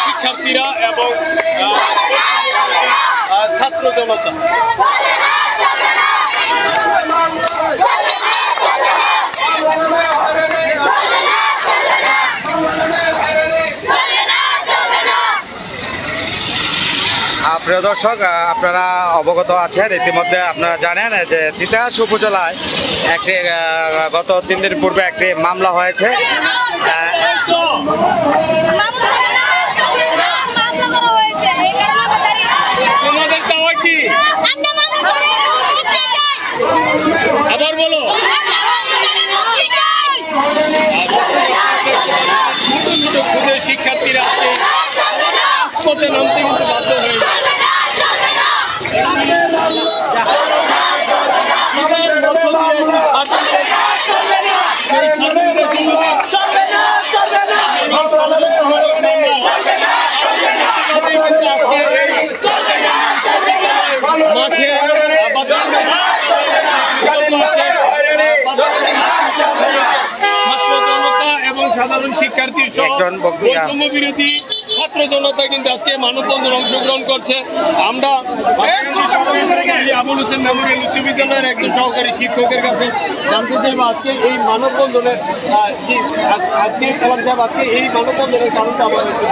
শিক্ষার্থীরা এবং ছাত্র জনতা। প্রিয় দর্শক, আপনারা অবগত আছেন, ইতিমধ্যে আপনারা জানেন যে তিতাস উপজেলায় একটি গত 3 দিন পূর্বে একটি মামলা হয়েছে। তোমাদের চাওয়া কি? আবার বলো। শিক্ষার্থীরা রাজপথে নামতে কিন্তু বাধ্য হয়ে যায়। সাধারণ শিক্ষার্থী সহ বৈষম্য বিরোধী ছাত্র জনতা কিন্তু আজকে মানববন্ধনে অংশগ্রহণ করছে। আমরা আবুল হোসেন মেমোরিয়াল উচ্চ বিদ্যালয়ের একজন সহকারী শিক্ষকের কাছে জানতে চাইব আজকে এই মানববন্ধনের আজকে এই মানববন্ধনের কারণটা আমার একটু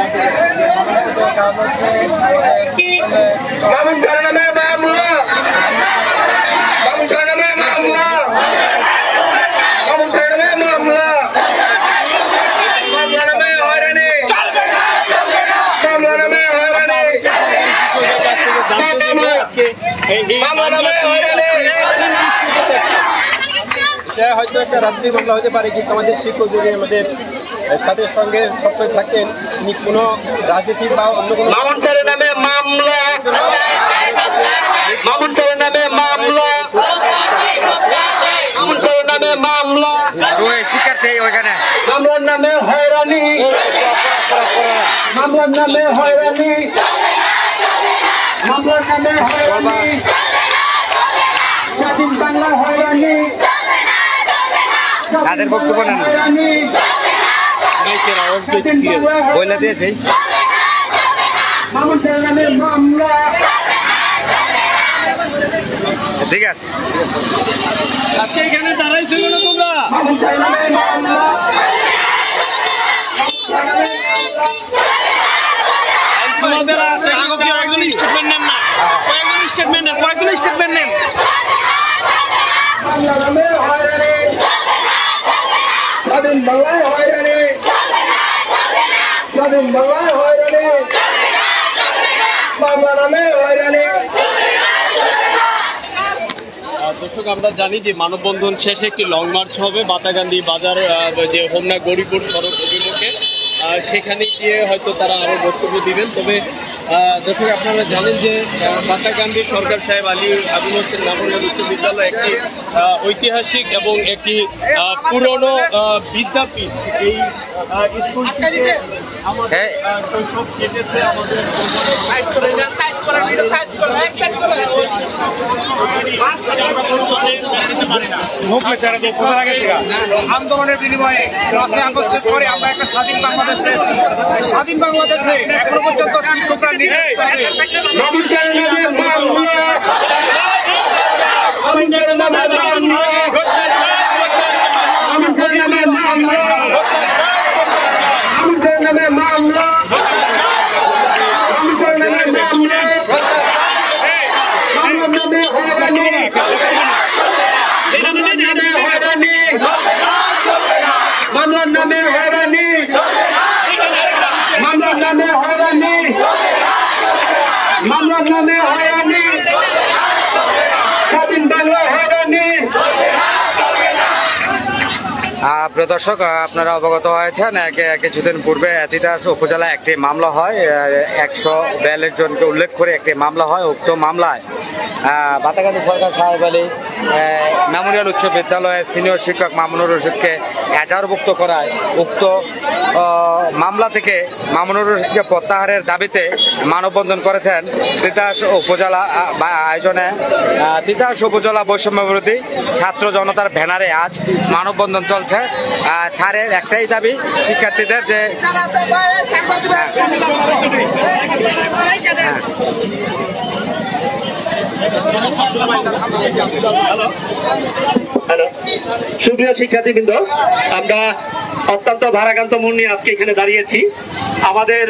হয়তো একটা রাত্রি মামলা হতে পারে, কিন্তু আমাদের শিক্ষক যদি আমাদের সাথে সঙ্গে সবসময় থাকেন, তিনি কোনো রাজনীতি বা অন্য কোনো নামে মামলা, শিক্ষার্থী ওইখানে মামলার নামে হয়রানি, মামলার নামে হয়রানি, মামলার নামে হয়রানি, স্বাধীন বাংলা হয়রানি, তাদের বক্তব্য নেন বইলা দিয়েছে। মামলার নামে মামলা, ঠিক আছে, আজকে এখানে দাঁড়াইছিল না তোমরা? তোমাদের কয়েকজন স্টেটমেন্ট নেন না, কয়েকজন স্টেটমেন্ট নেন, কয়েকজন স্টেটমেন্ট নেন। স্বাধীন বাংলায় হয়রানি, স্বাধীন বাংলায় হয়রানি, বাংলা নামে হয়রানি। দর্শক, আমরা জানি যে মানববন্ধন শেষে একটি লং মার্চ হবে বাতাগান্ধী বাজার, যে হোমনা গৌরীপুর সড়ক অভিমুখে। সেখানে গিয়ে হয়তো তারা আরো বক্তব্য দিবেন। তবে দর্শক, আপনারা জানেন যে বাতাগান্ধী সরকার সাহেব আলী আবুল হোসেন মেমোরিয়াল উচ্চ বিদ্যালয় একটি ঐতিহাসিক এবং একটি পুরনো বিদ্যাপীঠ। এই স্কুলটিতে আমাদের শৈশব কেটেছে, আমাদের আন্দোলনের বিনিময়ে 5 আগস্টের পরে আমরা একটা স্বাধীন বাংলাদেশ পেয়েছি। স্বাধীন বাংলাদেশে এখনো পর্যন্ত শিক্ষকরা মামলার নামে হয়রানি, মামলার নামে হয়রানি, মামলার নামে হয়রানি, প্রিয় দর্শক, আপনারা অবগত হয়েছেন কিছুদিন পূর্বে তিতাস উপজেলায় একটি মামলা হয়। 142 জনকে উল্লেখ করে একটি মামলা হয়। উক্ত মামলায় বাতাগান্ধী সরকার সাহেব আলী মেমোরিয়াল উচ্চ বিদ্যালয়ের সিনিয়র শিক্ষক মামুনুর রশিদকে এজাহারভুক্ত করায় উক্ত মামলা থেকে মামুনুর রশিদকে প্রত্যাহারের দাবিতে মানববন্ধন করেছেন তিতাস উপজেলা আয়োজনে তিতাস উপজেলা বৈষম্য বিরোধী ছাত্র জনতার ব্যানারে আজ মানববন্ধন চলছে। ছাড়ের একটাই দাবি শিক্ষার্থীদের যে হ্যালো, সুপ্রিয় শিক্ষার্থীবৃন্দ, আমরা অত্যন্ত ভারাক্রান্ত মন নিয়ে আজকে এখানে দাঁড়িয়েছি। আমাদের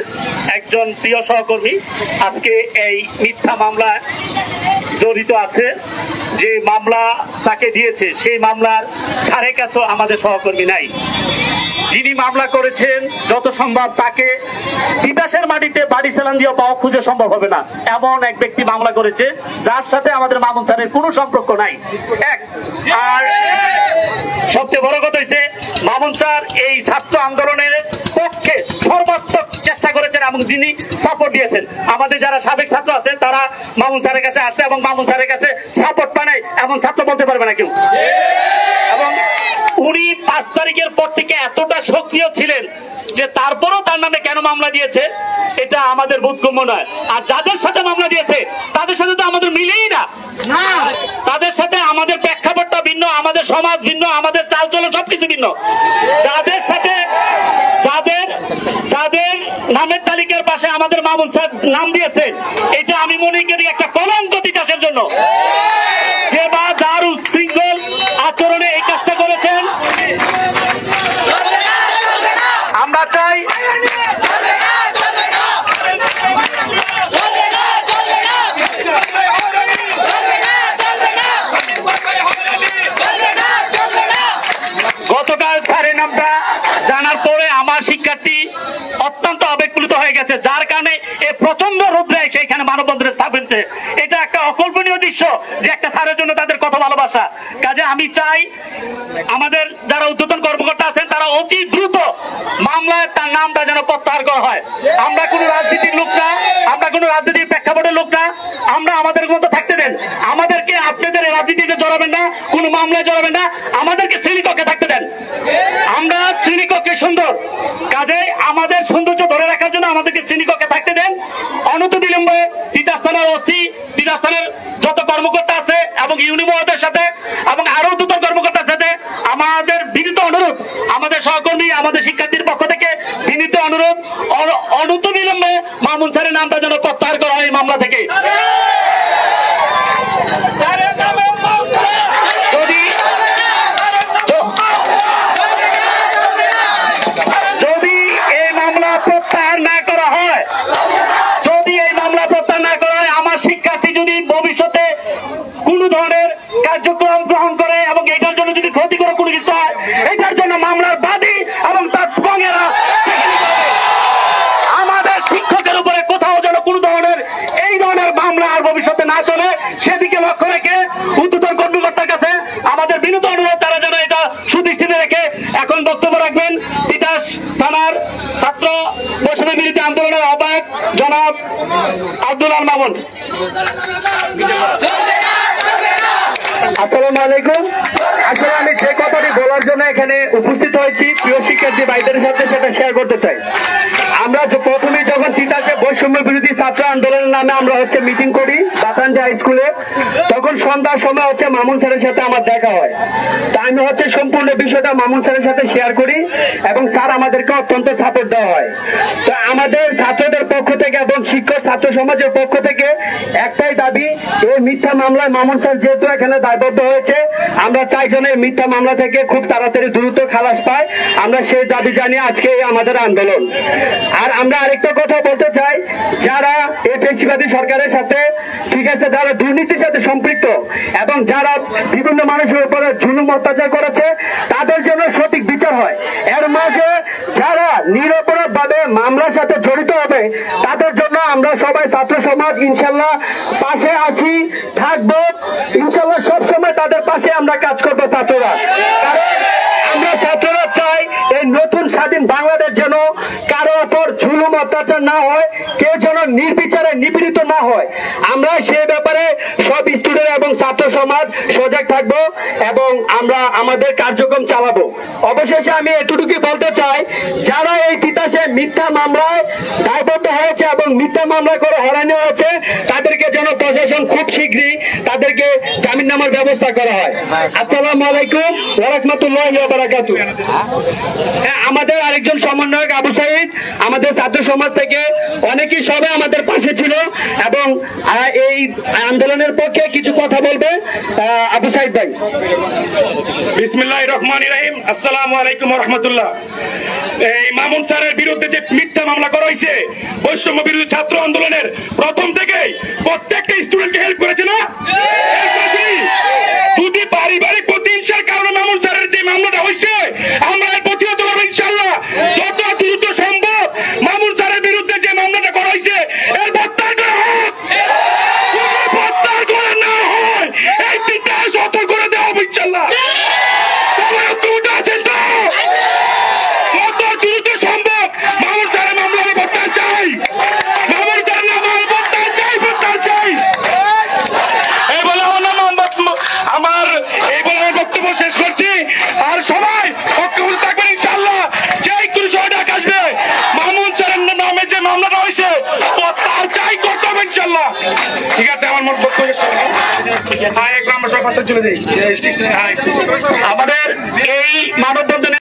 একজন প্রিয় সহকর্মী আজকে এই মিথ্যা মামলায় জড়িত আছে। যে মামলা তাকে দিয়েছে সেই মামলার ধারে কাছেও আমাদের সহকর্মী নাই। যিনি মামলা করেছেন যত সম্ভব তাকে তিতাসের মাটিতে বাড়ি চালান দিয়ে পাওয়া খুঁজে সম্ভব হবে না। এমন এক ব্যক্তি মামলা করেছে যার সাথে আমাদের মামুন স্যারের কোনো সম্পর্ক নাই। আর সবচেয়ে বড় কথা হচ্ছে মামুন স্যার এই ছাত্র আন্দোলনের পক্ষে সর্বাত্মক চেষ্টা করেছেন এবং যিনি সাপোর্ট দিয়েছেন। আমাদের যারা সাবেক ছাত্র আছেন তারা মামুন স্যারের কাছে আসছে এবং মামুন স্যারের কাছে সাপোর্ট পায় নাই এমন ছাত্র বলতে পারবে না কেউ। এবং উনি 5 তারিখের পর থেকে এতটা সক্রিয় ছিলেন যে তারপরও তার নামে কেন মামলা দিয়েছে এটা আমাদের বোধগম্য নয়। আর যাদের সাথে মামলা দিয়েছে তাদের সাথে তো আমাদের মিলেই না। তাদের সাথে আমাদের প্রেক্ষাপটটা ভিন্ন, আমাদের সমাজ ভিন্ন, আমাদের চালচলন সবকিছু ভিন্ন। যাদের সাথে যাদের নামের তালিকার পাশে আমাদের মামুন স্যার নাম দিয়েছে এটা আমি মনে করি একটা কলঙ্ক তিতাসের জন্য। যে বা যার উচ্ছৃঙ্খল আচরণে এই কাজটা করেছেন আমরা চাই গতকাল স্যারের নামটা জানার পরে আমার শিক্ষার্থী অত্যন্ত আবেগপ্লুত হয়ে গেছে, যার কারণে এই প্রচন্ড রোদ্রে এসে এখানে মানববন্ধনে স্থাপন হচ্ছে। এটা একটা অকল্পনীয় দৃশ্য যে একটা স্যারের জন্য তাদের কত ভালোবাসা। কাজে আমি চাই আমাদের যারা ঊর্ধ্বতন কর্মকর্তা আছেন তারা অতি দ্রুত মামলায় তার নামটা যেন প্রত্যাহার করা হয়। আমরা কোনো রাজনীতির লোক না, আমরা কোনো রাজনীতির প্রেক্ষাপটের লোক না। আমরা আমাদের মতো থাকতে দেন। আমাদেরকে আপনাদের রাজনীতিতে জড়াবেন না, কোনো মামলায় জড়াবেন না, আমাদেরকে শ্রেণীকক্ষে থাকতে দেন। আমরা শ্রেণীকক্ষে সুন্দর, কাজে আমাদের সৌন্দর্য ধরে রাখার জন্য আমাদেরকে শ্রেণীকক্ষে থাকতে দেন। অনতিবিলম্বে তিতাস থানার ওসি, তিতাস থানার যত কর্মকর্তা আছে এবং ইউনিমোদের সাথে এবং আরো দুটো কর্মকর্তার সাথে আমাদের বিনীত অনুরোধ, আমাদের সহকর্মী আমাদের শিক্ষার্থীর পক্ষ থেকে বিনীত অনুরোধ অনতিবিলম্বে মামুন স্যারের নামটা যেন প্রত্যাহার করা হয় মামলা থেকে। যদি এই মামলা প্রত্যাহার না করা হয়, আমার শিক্ষার্থী যদি ভবিষ্যতে কোন ধরনের কার্যক্রম গ্রহণ করে এবং এটার জন্য যদি ক্ষতিকর কোনো কিছু হয়, এটার জন্য মামলার বাদী এবং তার বঙ্গেরা আমাদের শিক্ষকের উপরে কোথাও যেন কোনো ধরনের এই ধরনের মামলা আর ভবিষ্যতে না চলে সেদিকে লক্ষ্য রেখে ঊর্ধ্বতন কর্মকর্তার কাছে আমাদের বিনীত অনুরোধ তারা যেন এটা সুদৃষ্টিতে রেখে এখন বক্তব্য রাখবেন তিতাস থানার ছাত্র বৈষম্য বিরোধী আন্দোলনের আহ্বায়ক জনাব আব্দুল আল মামুন। আসসালামু আলাইকুম। আসলে আমি যে কথাটি বলার জন্য এখানে উপস্থিত হয়েছি প্রিয় শিক্ষার্থী ভাইদের সাথে সেটা শেয়ার করতে চাই। আমরা প্রথমে যখন তিতাসে বৈষম্য বিরোধী ছাত্র আন্দোলনের নামে আমরা মিটিং করি বাতানজি হাই স্কুলে, তখন সন্ধ্যার সময় মামুন স্যারের সাথে আমার দেখা হয়। তা আমি সম্পূর্ণ বিষয়টা মামুন স্যারের সাথে শেয়ার করি এবং স্যার আমাদেরকে অত্যন্ত সাপোর্ট দেওয়া হয়। তো আমাদের ছাত্রদের পক্ষ থেকে এবং শিক্ষক ছাত্র সমাজের পক্ষ থেকে একটাই দাবি, এই মিথ্যা মামলায় মামুন স্যার যেহেতু এখানে দায়বদ্ধ হয়েছে, আমরা চাই যেন এই মিথ্যা মামলা থেকে খুব তাড়াতাড়ি দ্রুত খালাস পায়। আমরা সেই দাবি জানিয়ে আজকে আমাদের আন্দোলন। আর আমরা আরেকটা কথা বলতে চাই, যারা এই পেশিবাদী সরকারের সাথে ঠিক আছে, যারা দুর্নীতির সাথে সম্পৃক্ত এবং যারা বিভিন্ন মানুষের উপরে জুলুম অত্যাচার করেছে তাদের জন্য সঠিক বিচার হয়। এর মাঝে যারা নিরপরাধ ভাবে মামলার সাথে জড়িত হবে তাদের জন্য আমরা সবাই ছাত্র সমাজ ইনশাল্লাহ পাশে আছি, থাকবো ইনশাল্লাহ, সবসময় তাদের পাশে আমরা কাজ করবো ছাত্ররা। কারণ আমরা ছাত্র স্বাধীন বাংলাদেশ যেন কারো ওপর জুলুম অত্যাচার না হয়, কেউ যেন নির্বিচারে নিপীড়িত না হয়। আমরা সেই ব্যাপারে সব স্টুডেন্ট এবং ছাত্র সমাজ সজাগ থাকবো এবং আমরা আমাদের কার্যক্রম চালাবো। অবশেষে আমি এতটুকুই বলতে চাই, যারা এই তিতাসে মিথ্যা মামলায় দায়বদ্ধ হয়েছে এবং মিথ্যা মামলা করে হয়রানি হয়েছে, তাদেরকে যেন প্রশাসন খুব শীঘ্রই তাদেরকে জামিননামার ব্যবস্থা করা হয়। আসসালামু আলাইকুম ওয়া রাহমাতুল্লাহি ওয়া বারাকাতুহু। হ্যাঁ, আমাদের আরেকজন সমন্বয়ক আবু সাইদ আমাদের ছাত্র সমাজ থেকে অনেকেই সবাই আমাদের পাশে ছিল এবং এই আন্দোলনের পক্ষে কিছু কথা বলবে আবু সাইদ ভাই। বিসমিল্লাহির রহমানির রহিম। আসসালামু আলাইকুম ওয়া রাহমাতুল্লাহ। এই মামুন স্যারের বিরুদ্ধে যে মিথ্যা মামলা করা হয়েছে, বৈষম্য বিরোধী ছাত্র আন্দোলনের প্রথম থেকে প্রত্যেকটা স্টুডেন্টকে হেল্প করেছে না? যদি পারিবারিক প্রতিহিংসার কারণে মামুন স্যারের যে মামলাটা হয়েছে, আমরা এর প্রতিহত করবো ইনশাআল্লাহ। যত দ্রুত সম্ভব মামুন স্যারের বিরুদ্ধে যে মামলাটা করা হয়েছে এর প্রত্যাহার করা হোক। যদি প্রত্যাহার করা না হয়, এই তিতাস অচল করে দেওয়া হবে ইনশাআল্লাহ। সবাই ঐক্যবদ্ধ আছেন তো? যত দ্রুত সম্ভব মামুন স্যারের মামলা আমি প্রত্যাহার চাই। মামুন স্যারের মামলা প্রত্যাহার চাই, প্রত্যাহার চাই। এই বলে আমার বক্তব্য শেষ করছি। আর সবাই ঐক্যবদ্ধ থাকবেন ইনশাআল্লাহ। যে একটু সময় ডাক আসবে, মামুন স্যারের নামে যে মামলাটা হয়েছে প্রত্যাহার চাই, করতে হবে ইনশাআল্লাহ। ঠিক আছে, আমার বক্তব্য শেষ করলাম। আমরা সব চলে যাই। আমাদের এই মানববন্ধনে